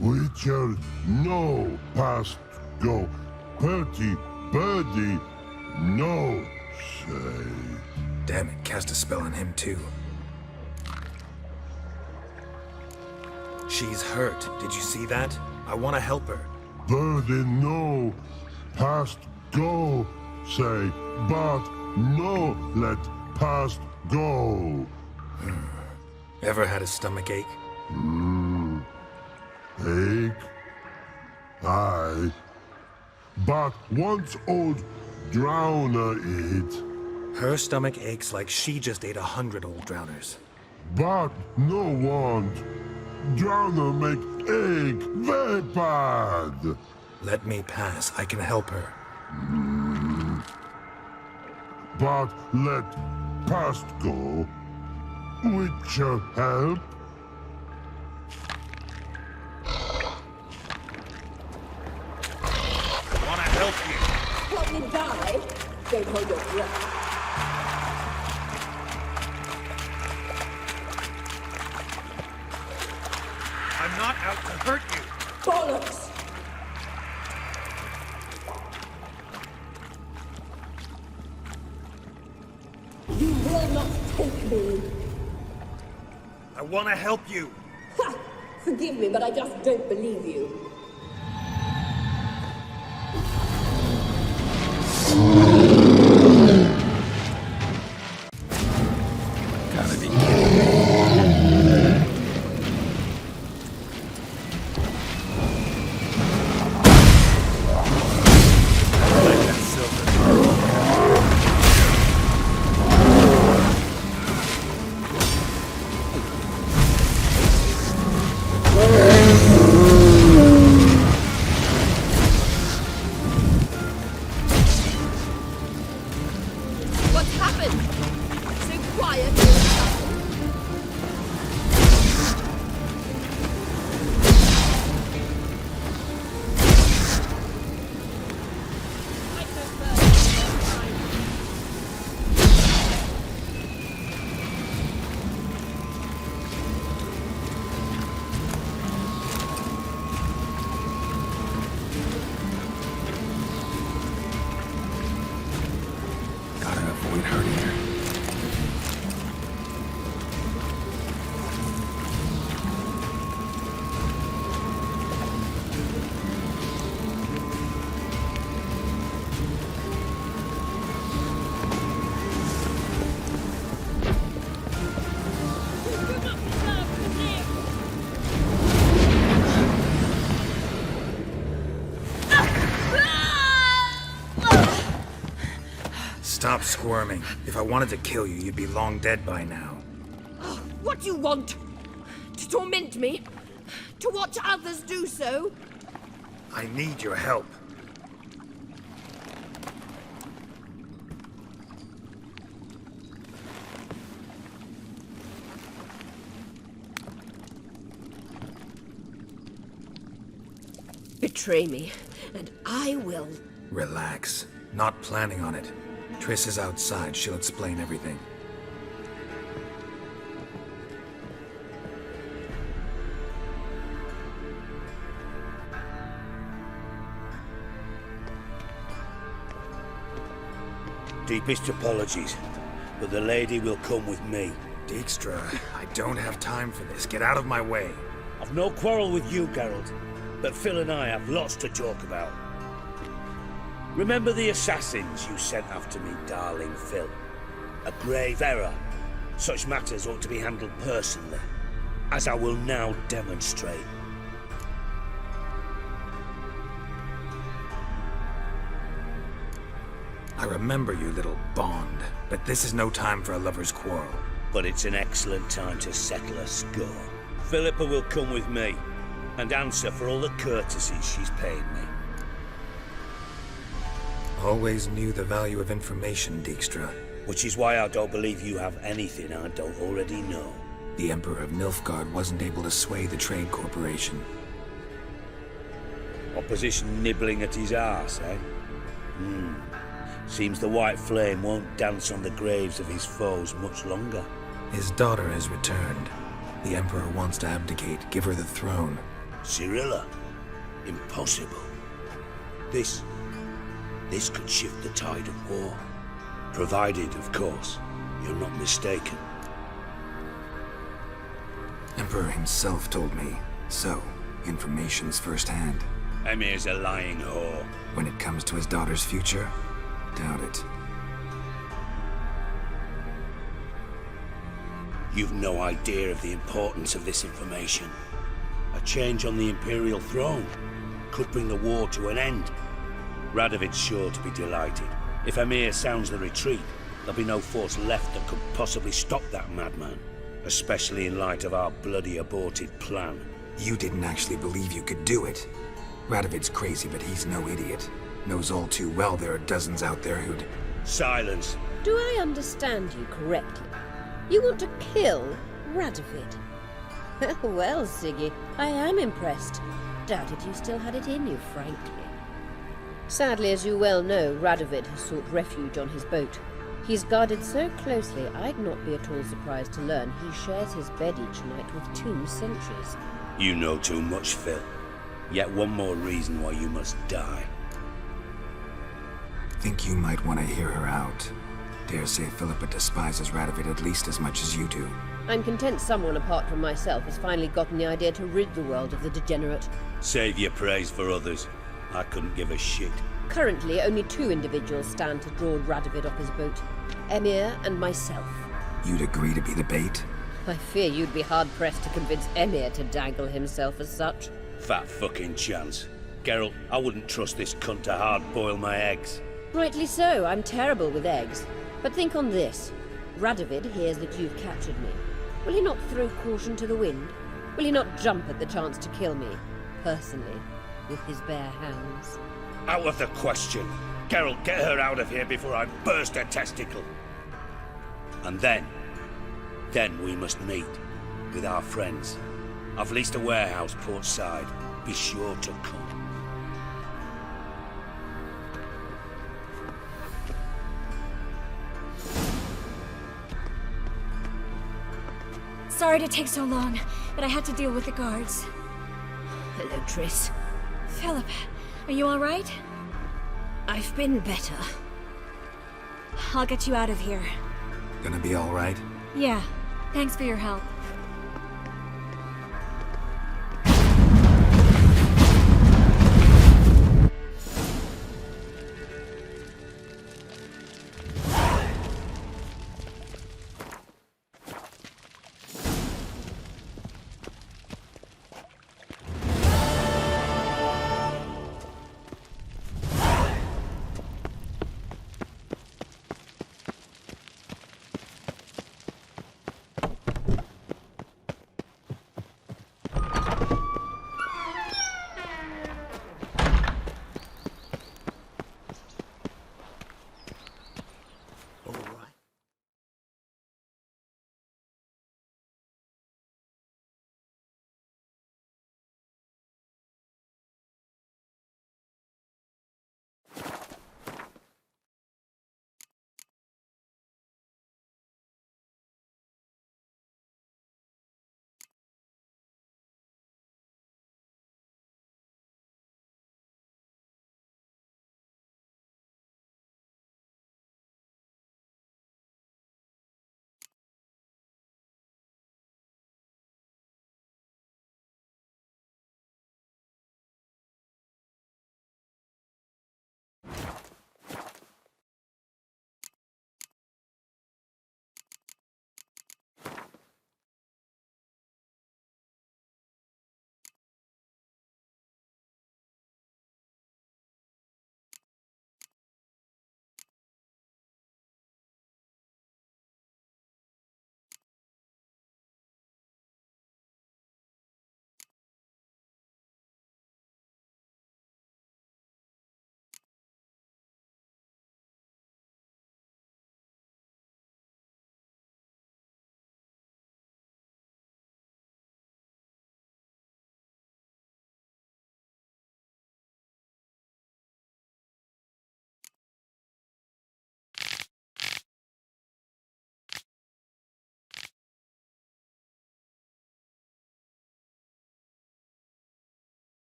Witcher, no past go. Bertie, birdie, no say. Damn it, cast a spell on him too. She's hurt. Did you see that? I want to help her. Birdie, no past go say, but no let past go. Ever had a stomach ache? Ache? Aye. But once old drowner eat. Her stomach aches like she just ate 100 old drowners. But no want. Drowner make ache very bad. Let me pass. I can help her. But let past go. Witcher help. Wanna help you? Help me die? Don't hold your breath. I'm not out to hurt you. Bollocks! You will not want to help you. Ha! Forgive me, but I just don't believe you. Gotta be kidding me. What's happened? So quiet. Gotta avoid hurting her. Stop squirming. If I wanted to kill you, you'd be long dead by now. What do you want? To torment me? To watch others do so? I need your help. Betray me, and I will. Relax. Not planning on it. Triss is outside. She'll explain everything. Deepest apologies, but the lady will come with me. Dijkstra, I don't have time for this. Get out of my way. I've no quarrel with you, Geralt, but Phil and I have lots to talk about. Remember the assassins you sent after me, darling Phil? A grave error. Such matters ought to be handled personally, as I will now demonstrate. I remember you, little Bond, but this is no time for a lover's quarrel. But it's an excellent time to settle a score. Philippa will come with me, and answer for all the courtesies she's paid me. Always knew the value of information, Dijkstra. Which is why I don't believe you have anything I don't already know. The Emperor of Nilfgaard wasn't able to sway the Trade Corporation. Opposition nibbling at his arse, eh? Seems the White Flame won't dance on the graves of his foes much longer. His daughter has returned. The Emperor wants to abdicate, give her the throne. Cirilla? Impossible. This could shift the tide of war. Provided, of course, you're not mistaken. Emperor himself told me. So, information's firsthand. Emir's a lying whore. When it comes to his daughter's future, doubt it. You've no idea of the importance of this information. A change on the Imperial throne could bring the war to an end. Radovid's sure to be delighted. If Emir sounds the retreat, there'll be no force left that could possibly stop that madman. Especially in light of our bloody aborted plan. You didn't actually believe you could do it. Radovid's crazy, but he's no idiot. Knows all too well there are dozens out there who'd... Silence. Do I understand you correctly? You want to kill Radovid? Well, Siggy, I am impressed. Doubted you still had it in you, frankly. Sadly, as you well know, Radovid has sought refuge on his boat. He's guarded so closely, I'd not be at all surprised to learn he shares his bed each night with 2 sentries. You know too much, Phil. Yet one more reason why you must die. Think you might want to hear her out. Dare say Philippa despises Radovid at least as much as you do. I'm content someone apart from myself has finally gotten the idea to rid the world of the degenerate. Save your praise for others. I couldn't give a shit. Currently, only 2 individuals stand to draw Radovid off his boat. Emir and myself. You'd agree to be the bait? I fear you'd be hard-pressed to convince Emir to dangle himself as such. Fat fucking chance. Geralt, I wouldn't trust this cunt to hard-boil my eggs. Rightly so, I'm terrible with eggs. But think on this. Radovid hears that you've captured me. Will he not throw caution to the wind? Will he not jump at the chance to kill me, personally, with his bare hands? Out of the question. Geralt, get her out of here before I burst her testicle. And then we must meet with our friends. I've leased a warehouse port side. Be sure to come. Sorry to take so long, but I had to deal with the guards. Hello, Triss. Philip, are you all right? I've been better. I'll get you out of here. Gonna be all right? Yeah, thanks for your help.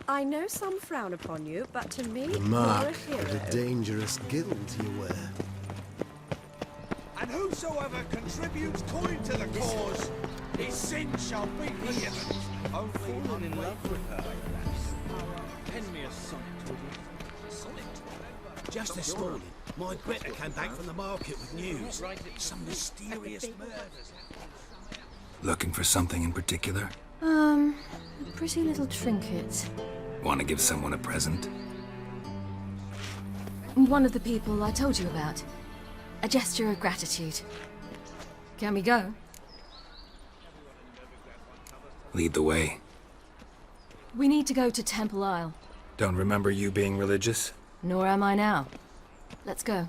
I know some frown upon you, but to me, The mark you're a of hero. a dangerous guild you wear. And whosoever contributes coin to the cause, his sin shall be forgiven. I've fallen in love with her. Pen me a sonnet, would you? Sonnet? Just this morning, my better came back from the market with news. Some mysterious murders. Looking for something in particular? A pretty little trinket. Want to give someone a present? One of the people I told you about. A gesture of gratitude. Can we go? Lead the way. We need to go to Temple Isle. Don't remember you being religious? Nor am I now. Let's go.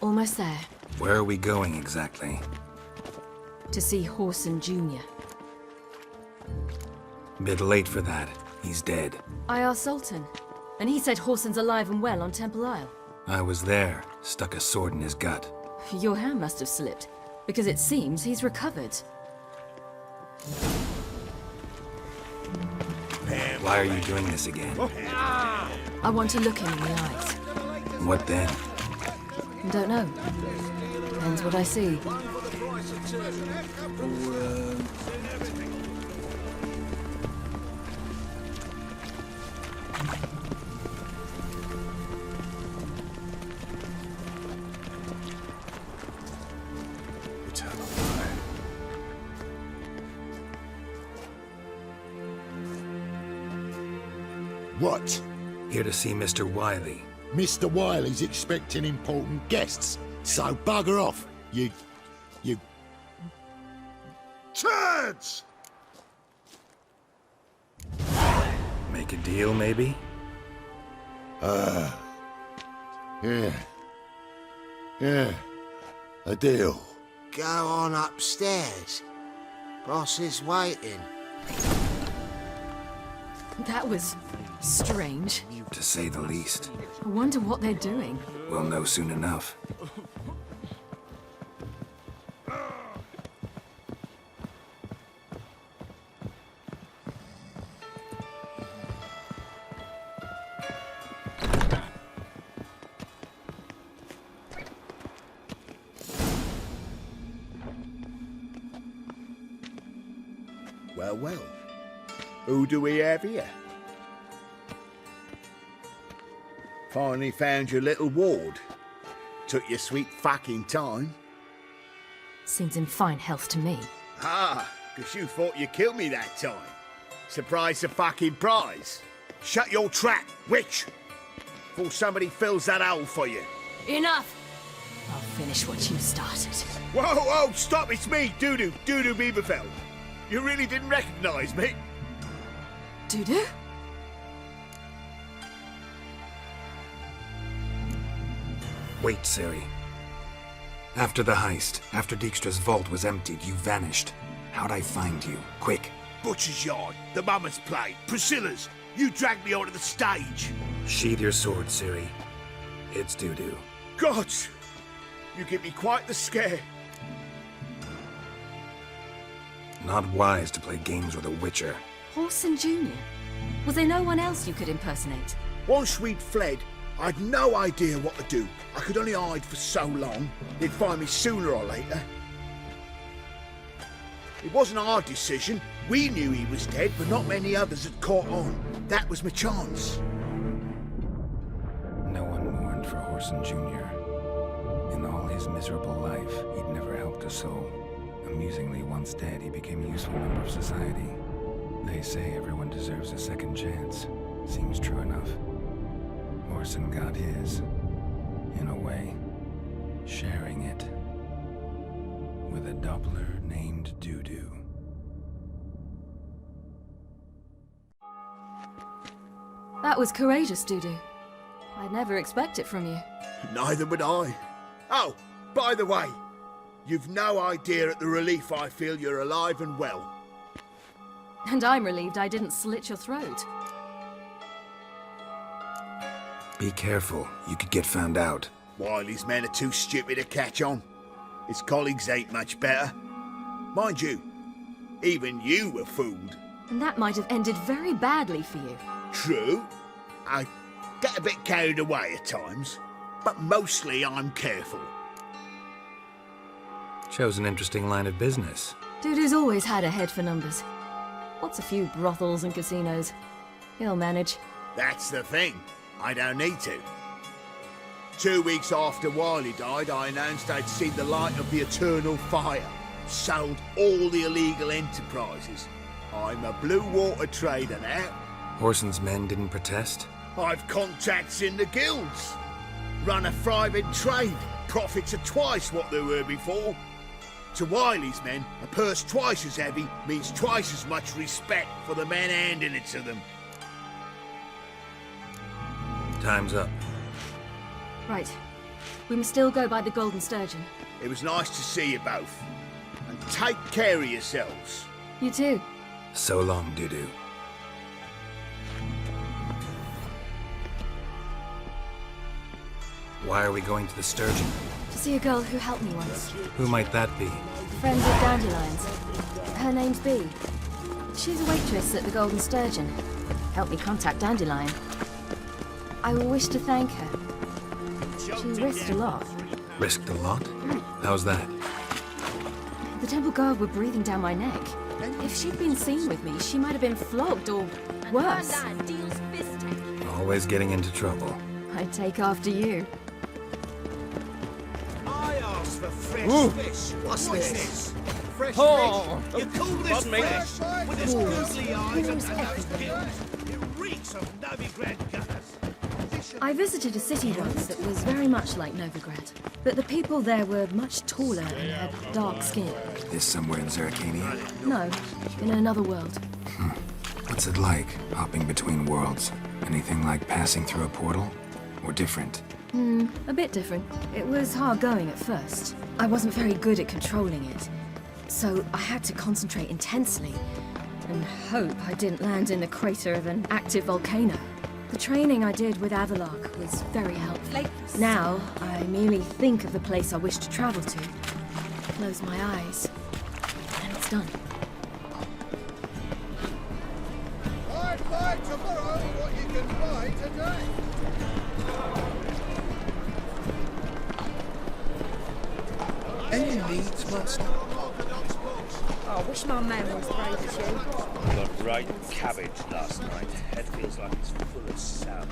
Almost there. Where are we going exactly? To see Horson Jr. Bit late for that. He's dead. I asked Sultan, and he said Horson's alive and well on Temple Isle. I was there, stuck a sword in his gut. Your hand must have slipped, because it seems he's recovered. Why are you doing this again? I want to look him in the eyes. What then? Don't know. Depends what I see. What? Here to see Mr. Wiley. Mr. Wiley's expecting important guests, so bugger off, you... turds! Make a deal, maybe? Yeah, a deal. Go on upstairs. Boss is waiting. That was strange. To say the least. I wonder what they're doing. We'll know soon enough. Well. Who do we have here? Finally found your little ward. Took your sweet fucking time. Seems in fine health to me. Ah, because you thought you killed me that time. Surprise the fucking prize. Shut your trap, witch! Before somebody fills that hole for you. Enough! I'll finish what you started. Whoa, stop, it's me, Dudu Bieberfeld. You really didn't recognize me? Dudu? Wait, Ciri. After the heist, after Dijkstra's vault was emptied, you vanished. How'd I find you? Quick. Butcher's Yard, the Mama's Play, Priscilla's. You dragged me onto the stage. Sheathe your sword, Ciri. It's Dudu. Gods! You give me quite the scare. Not wise to play games with a witcher. Horson Jr. Was there no one else you could impersonate? Once we'd fled, I'd no idea what to do. I could only hide for so long. They'd find me sooner or later. It wasn't our decision. We knew he was dead, but not many others had caught on. That was my chance. No one mourned for Horson Jr. In all his miserable life, he'd never helped a soul. Amusingly, once dead, he became a useful member of society. They say everyone deserves a second chance. Seems true enough. Horson got his, in a way, sharing it with a Doppler named Dudu. That was courageous, Dudu. I'd never expect it from you. Neither would I. Oh, by the way, you've no idea at the relief I feel you're alive and well. And I'm relieved I didn't slit your throat. Be careful, you could get found out. Wiley's men are too stupid to catch on. His colleagues ain't much better. Mind you, even you were fooled. And that might have ended very badly for you. True. I get a bit carried away at times, but mostly I'm careful. Chose an interesting line of business. Dudu's always had a head for numbers. What's a few brothels and casinos? He'll manage. That's the thing. I don't need to. 2 weeks after Wiley died, I announced I'd seen the light of the eternal fire. Sold all the illegal enterprises. I'm a blue water trader now. Horson's men didn't protest? I've contacts in the guilds. Run a private trade. Profits are twice what they were before. To Wiley's men, a purse twice as heavy means twice as much respect for the men handing it to them. Time's up. Right. We must still go by the Golden Sturgeon. It was nice to see you both. And take care of yourselves. You too. So long, Dudu. Why are we going to the Sturgeon? To see a girl who helped me once. Who might that be? Friends with dandelions. Her name's Bee. She's a waitress at the Golden Sturgeon. Helped me contact Dandelion. I wish to thank her. She risked a lot. Risked a lot? How's that? The temple guard were breathing down my neck. If she'd been seen with me, she might have been flogged or worse. Always getting into trouble. I'd take after you. I asked for fresh fish. What's this? Fresh fish. You call this fresh? With its googly eyes and those gills. It reeks of Novigrad gutters. I visited a city once that was very much like Novigrad, but the people there were much taller and had dark skin. This somewhere in Zeracania? No, in another world. What's it like, hopping between worlds? Anything like passing through a portal? Or different? A bit different. It was hard going at first. I wasn't very good at controlling it, so I had to concentrate intensely and hope I didn't land in the crater of an active volcano. The training I did with Avalok was very helpful. Now, I merely think of the place I wish to travel to, close my eyes, and it's done. Buy tomorrow what you can buy today. Any needs, master? Oh, I wish my man was brave as you. Got right cabbage last night. Head feels like it's full of sound.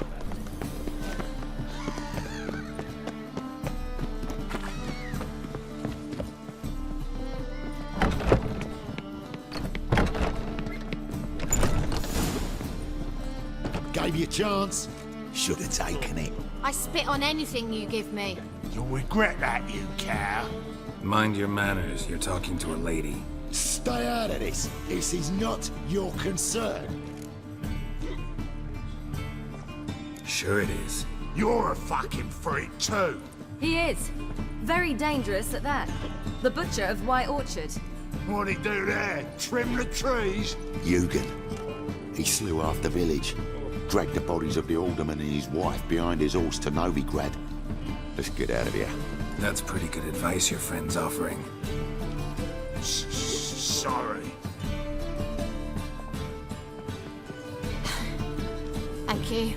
Gave you a chance. Should have taken it. I spit on anything you give me. You'll regret that, you cow. Mind your manners, you're talking to a lady. Stay out of this. This is not your concern. Sure it is. You're a fucking freak too. He is. Very dangerous at that. The butcher of White Orchard. What'd he do there? Trim the trees? Eugen. He slew half the village. Dragged the bodies of the alderman and his wife behind his horse to Novigrad. Let's get out of here. That's pretty good advice your friend's offering. Sorry. Thank you.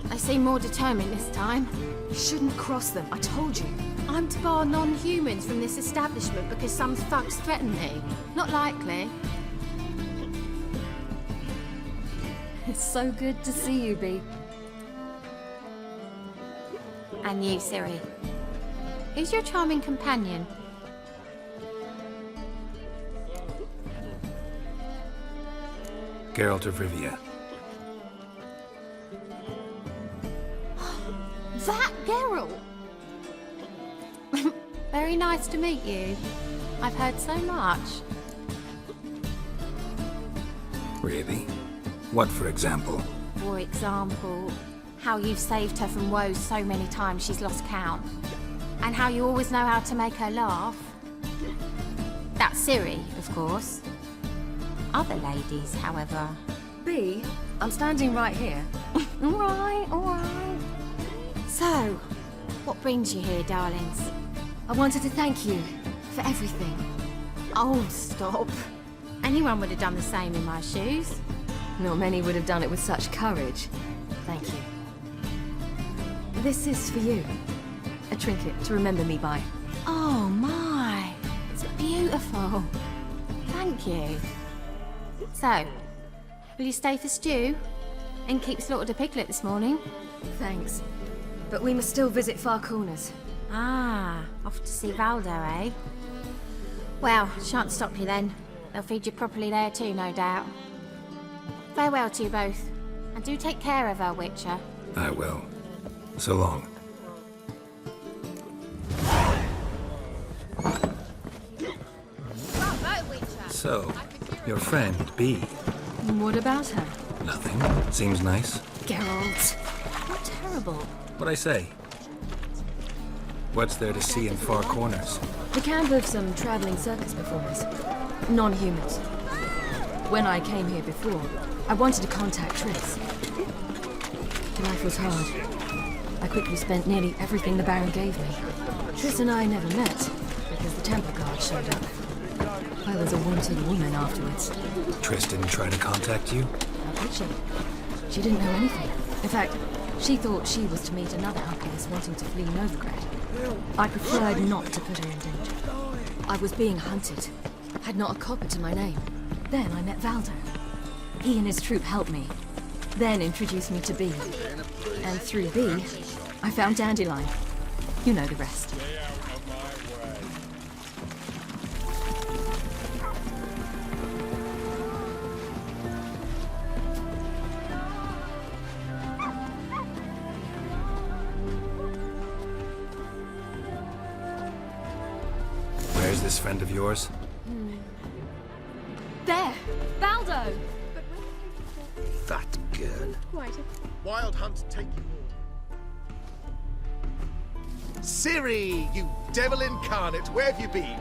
They seem more determined this time. You shouldn't cross them, I told you. I'm to bar non-humans from this establishment because some thugs threaten me. Not likely. It's so good to see you, Bee. And you, Ciri. Who's your charming companion? Geralt of Rivia. That Geralt! Very nice to meet you. I've heard so much. Really? What, for example? For example, how you've saved her from woes so many times she's lost count. And how you always know how to make her laugh. That's Ciri, of course. Other ladies, however... Bee, I'm standing right here. All right. So, what brings you here, darlings? I wanted to thank you for everything. Oh, stop. Anyone would have done the same in my shoes. Not many would have done it with such courage. Thank you. This is for you. A trinket to remember me by. Oh my, it's beautiful. Thank you. So, will you stay for stew? And keep slaughtered a piglet this morning? Thanks. But we must still visit Far Corners. Ah, off to see Valdo, eh? Well, shan't stop you then. They'll feed you properly there too, no doubt. Farewell to you both. And do take care of her, Witcher. I will. So long. So, your friend, Bee. What about her? Nothing. Seems nice. Geralt. You're terrible. What'd I say? What's there to see in Far Corners? The camp of some traveling circus performers. Non-humans. When I came here before, I wanted to contact Triss. Life was hard. I quickly spent nearly everything the Baron gave me. Triss and I never met, because the Templar Guard showed up. I was a wanted woman afterwards. Triss didn't try to contact you? How could she? She didn't know anything. In fact, she thought she was to meet another alchemist wanting to flee Novigrad. I preferred not to put her in danger. I was being hunted. Had not a copper to my name. Then I met Valdo. He and his troop helped me. Then introduced me to B. And through B, I found Dandelion. You know the rest. Where's this friend of yours? There! Valdo! That girl. Wild hunt take you all. Ciri, you devil incarnate, where have you been?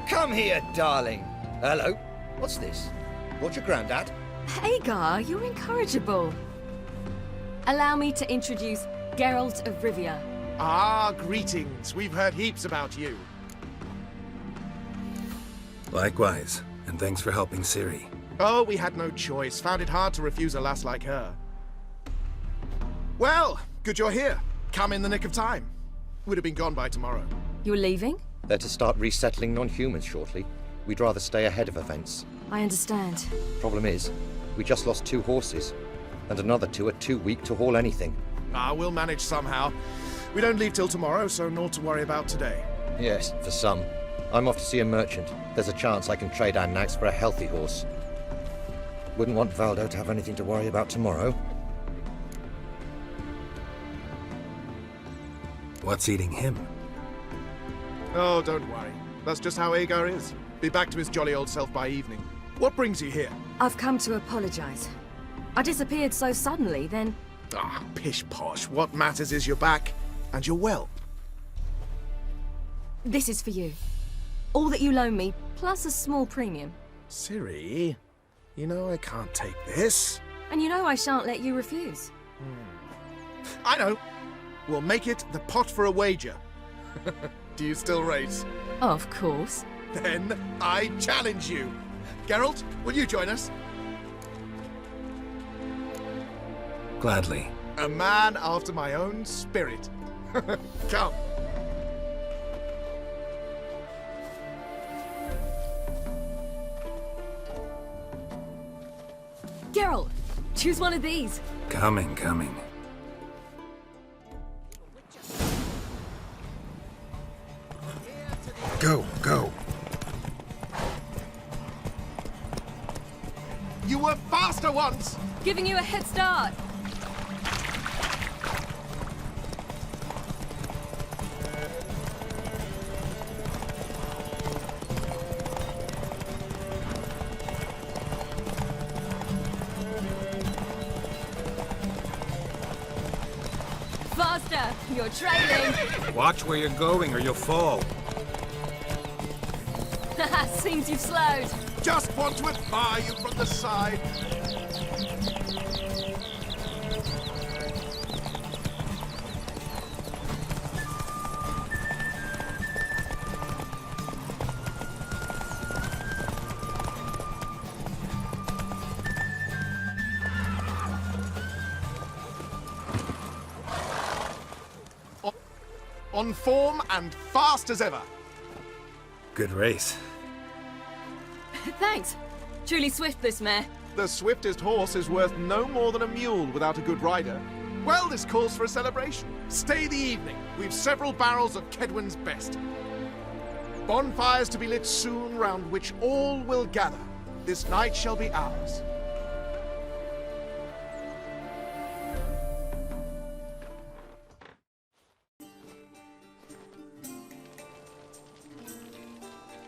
Come here, darling. Hello. What's this? What's your granddad? Hagar, you're incorrigible. Allow me to introduce Geralt of Rivia. Ah, greetings. We've heard heaps about you. Likewise, and thanks for helping Ciri. Oh, we had no choice. Found it hard to refuse a lass like her. Well, good you're here. Come in the nick of time. Would have been gone by tomorrow. You're leaving? They're to start resettling non-humans shortly. We'd rather stay ahead of events. I understand. Problem is, we just lost 2 horses, and another 2 are too weak to haul anything. Ah, we'll manage somehow. We don't leave till tomorrow, so naught to worry about today. Yes, for some. I'm off to see a merchant. There's a chance I can trade our nags for a healthy horse. Wouldn't want Valdo to have anything to worry about tomorrow. What's eating him? Oh, don't worry. That's just how Agar is. Be back to his jolly old self by evening. What brings you here? I've come to apologize. I disappeared so suddenly, then... Ah, pish-posh. What matters is you're back, and you're well. This is for you. All that you loan me, plus a small premium. Ciri, you know I can't take this. And you know I shan't let you refuse. I know. We'll make it the pot for a wager. Do you still race? Of course. Then I challenge you. Geralt, will you join us? Gladly. A man after my own spirit. Come. Geralt, choose one of these. Coming. Go. You were faster once! Giving you a head start. Faster! You're trailing! Watch where you're going or you'll fall. Seems you've slowed. Just want to admire you from the side. On form and fast as ever. Good race. Thanks. Truly swift, this mare. The swiftest horse is worth no more than a mule without a good rider. Well, this calls for a celebration. Stay the evening. We've several barrels of Kedwen's best. Bonfires to be lit soon, round which all will gather. This night shall be ours.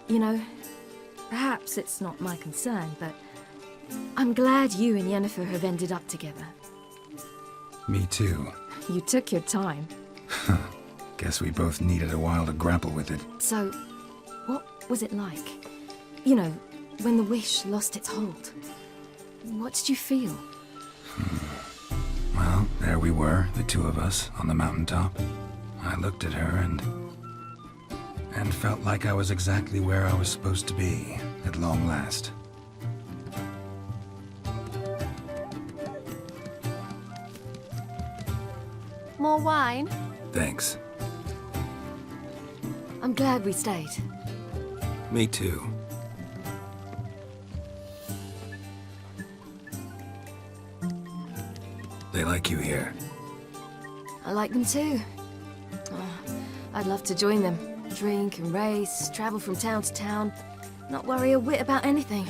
You know, perhaps it's not my concern, but I'm glad you and Yennefer have ended up together. Me too. You took your time. Guess we both needed a while to grapple with it. So, what was it like? You know, when the wish lost its hold. What did you feel? Well, there we were, the two of us, on the mountaintop. I looked at her and felt like I was exactly where I was supposed to be, at long last. More wine? Thanks. I'm glad we stayed. Me too. They like you here. I like them too. Oh, I'd love to join them. Drink and race, travel from town to town, not worry a whit about anything.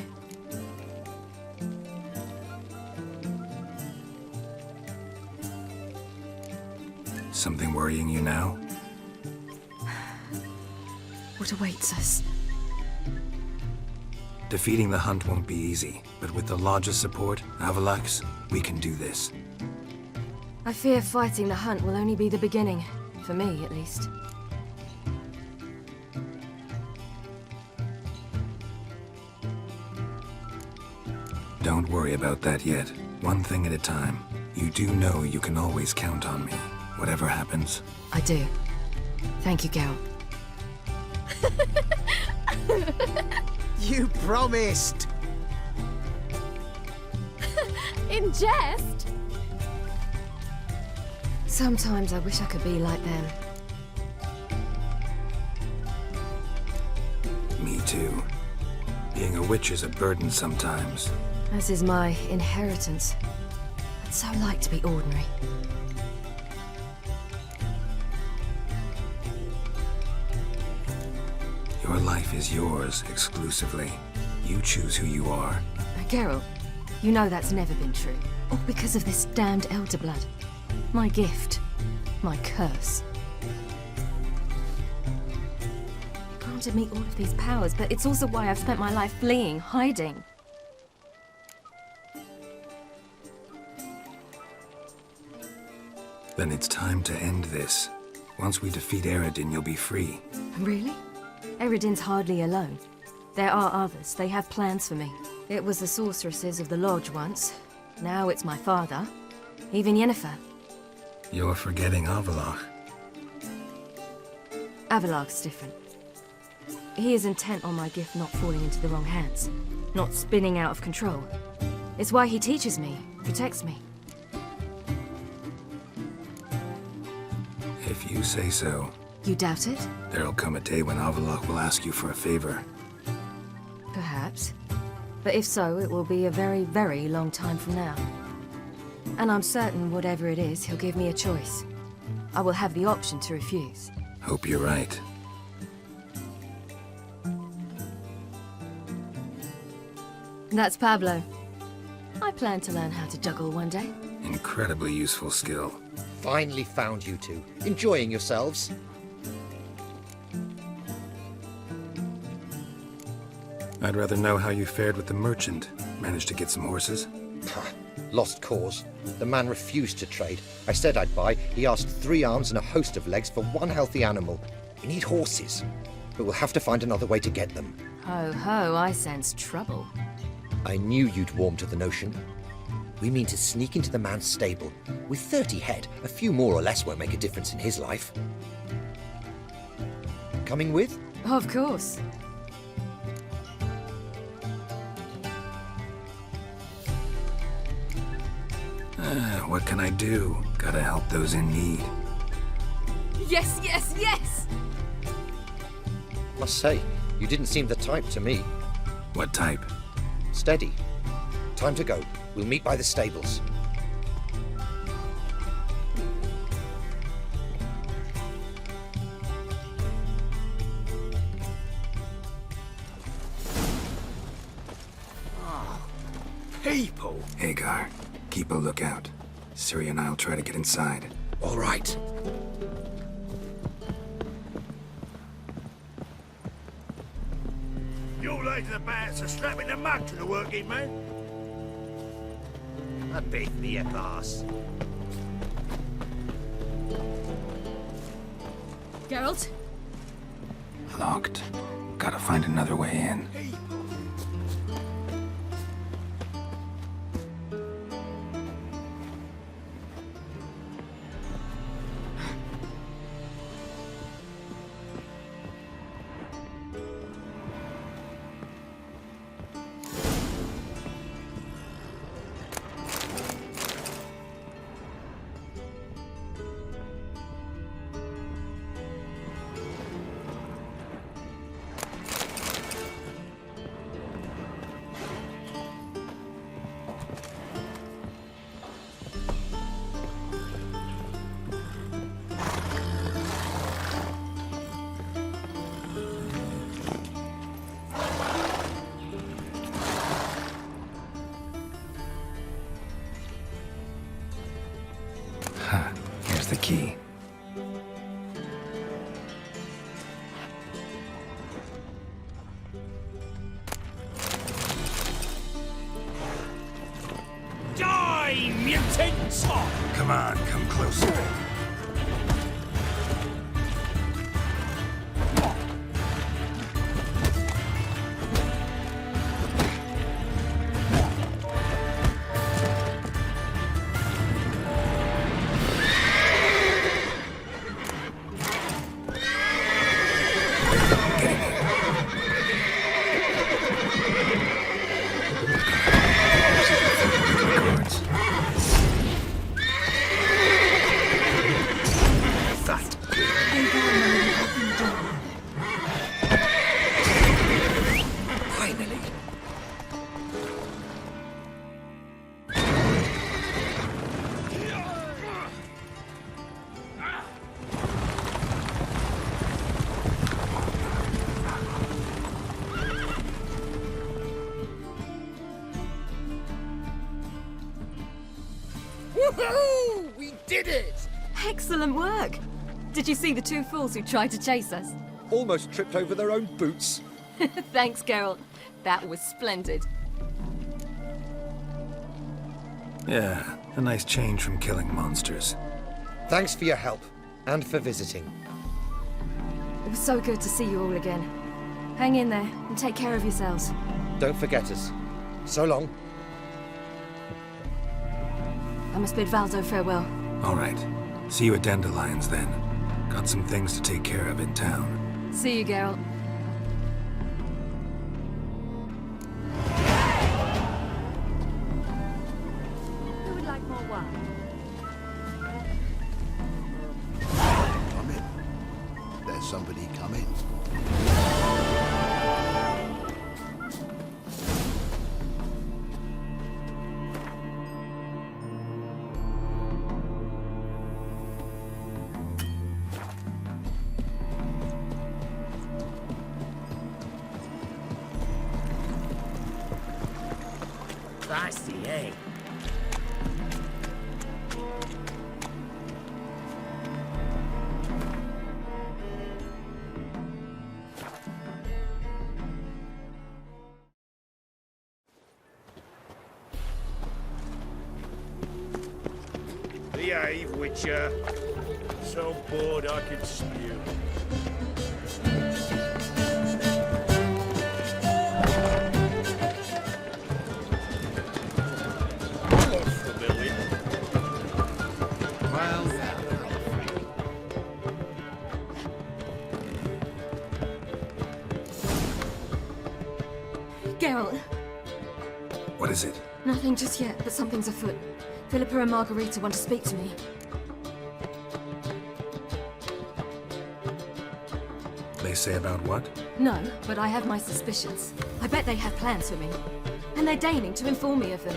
Something worrying you now? What awaits us? Defeating the hunt won't be easy, but with the Lodge's support, Avalax, we can do this. I fear fighting the hunt will only be the beginning. For me, at least. Don't worry about that yet. One thing at a time. You do know you can always count on me, whatever happens. I do. Thank you, Geralt. You promised! In jest? Sometimes I wish I could be like them. Me too. Being a witch is a burden sometimes. As is my inheritance. I'd so like to be ordinary. Your life is yours, exclusively. You choose who you are. Geralt, you know that's never been true. All because of this damned elder blood. My gift. My curse. It granted me all of these powers, but it's also why I've spent my life fleeing, hiding. Then it's time to end this. Once we defeat Eredin, you'll be free. Really? Eredin's hardly alone. There are others. They have plans for me. It was the sorceresses of the Lodge once. Now it's my father. Even Yennefer. You're forgetting Avallac'h. Avallac'h's different. He is intent on my gift not falling into the wrong hands. Not spinning out of control. It's why he teaches me, protects me. If you say so. You doubt it? There'll come a day when Avallac'h will ask you for a favor. Perhaps. But if so, it will be a very, very long time from now. And I'm certain whatever it is, he'll give me a choice. I will have the option to refuse. Hope you're right. That's Pablo. I plan to learn how to juggle one day. Incredibly useful skill. Finally found you two. Enjoying yourselves? I'd rather know how you fared with the merchant. Managed to get some horses? Lost cause. The man refused to trade. I said I'd buy. He asked 3 arms and a host of legs for 1 healthy animal. We need horses. But we'll have to find another way to get them. Ho ho, I sense trouble. I knew you'd warm to the notion. We mean to sneak into the man's stable. With 30 head, a few more or less won't make a difference in his life. Coming with? Of course. What can I do? Gotta help those in need. Yes, yes, yes! Must say, you didn't seem the type to me. What type? Steady. Time to go. We'll meet by the stables. People! Hagar, keep a lookout. Ciri and I'll try to get inside. All right. You late to the bats are strapping the mug to the working man. A big beer pass. Geralt? Locked. Gotta find another way in. the key. Die, mutants! Come on, come closer. Woohoo! We did it! Excellent work! Did you see the two fools who tried to chase us? Almost tripped over their own boots. Thanks, Geralt. That was splendid. Yeah, a nice change from killing monsters. Thanks for your help, and for visiting. It was so good to see you all again. Hang in there, and take care of yourselves. Don't forget us. So long. I must bid Valdo farewell. All right. See you at Dandelions, then. Got some things to take care of in town. See you, Geralt. Who would like more wine? Come in. There's somebody coming. Spicy, eh? Behave, Witcher. So bored I could spew. Geralt, What is it? nothing just yet, but something's afoot. Philippa and Margarita want to speak to me. They say about what? No, but I have my suspicions. I bet they have plans for me. And they're deigning to inform me of them.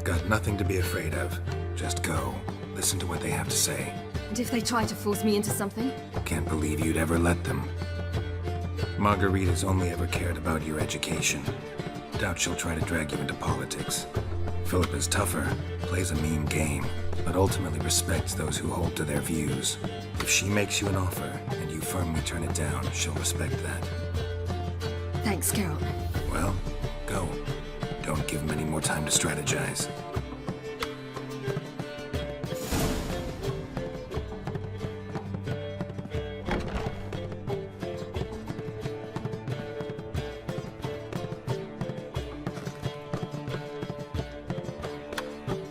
Got nothing to be afraid of. Just go. Listen to what they have to say. And if they try to force me into something? Can't believe you'd ever let them. Margarita's only ever cared about your education. Doubt she'll try to drag you into politics. Philippa's tougher, plays a mean game, but ultimately respects those who hold to their views. If she makes you an offer, and you firmly turn it down, she'll respect that. Thanks, Geralt. Well, go. Don't give them any more time to strategize.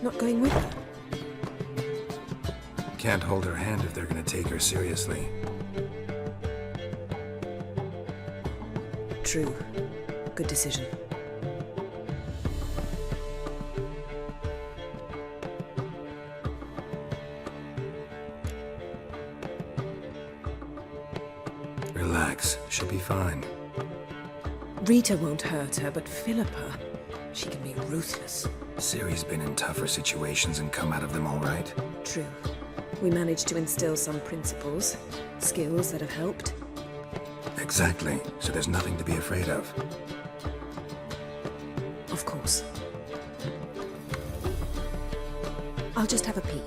Not going with her? Can't hold her hand if they're gonna take her seriously. True. Good decision. Relax, she'll be fine. Rita won't hurt her, but Philippa, she can be ruthless. Ciri's been in tougher situations and come out of them all right. True. We managed to instill some principles, skills that have helped. Exactly, so there's nothing to be afraid of. Of course. I'll just have a peek.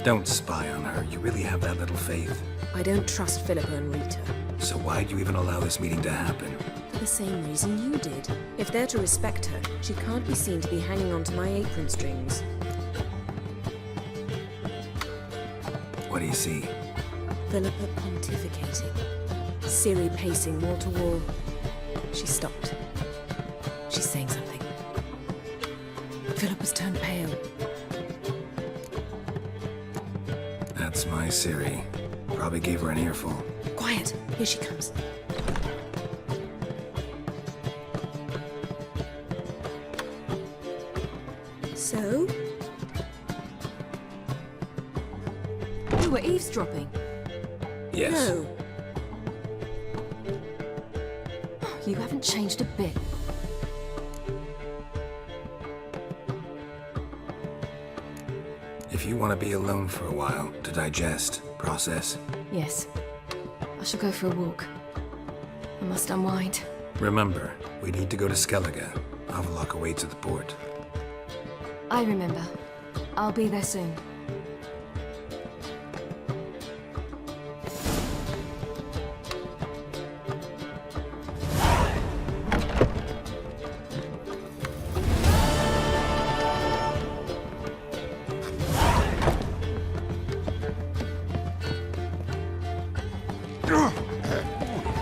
Don't spy on her. You really have that little faith? I don't trust Philippa and Rita. So why'd you even allow this meeting to happen? For the same reason you did. If they're to respect her, she can't be seen to be hanging onto my apron strings. What do you see? Philippa pontificating. Ciri pacing wall to wall. She stopped. She's saying something. Philippa's turned pale. That's my Ciri. Probably gave her an earful. Quiet! Here she comes. So? You were eavesdropping? Yes. No. You haven't changed a bit. If you want to be alone for a while, to digest, process. Yes. I shall go for a walk. I must unwind. Remember, we need to go to Skellige. Avallac'h awaits at the port. I remember. I'll be there soon.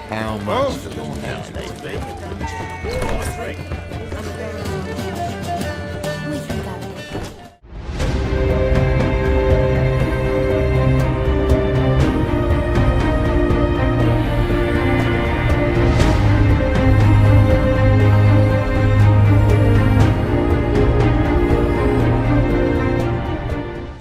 How much for the Let's make a dungeon.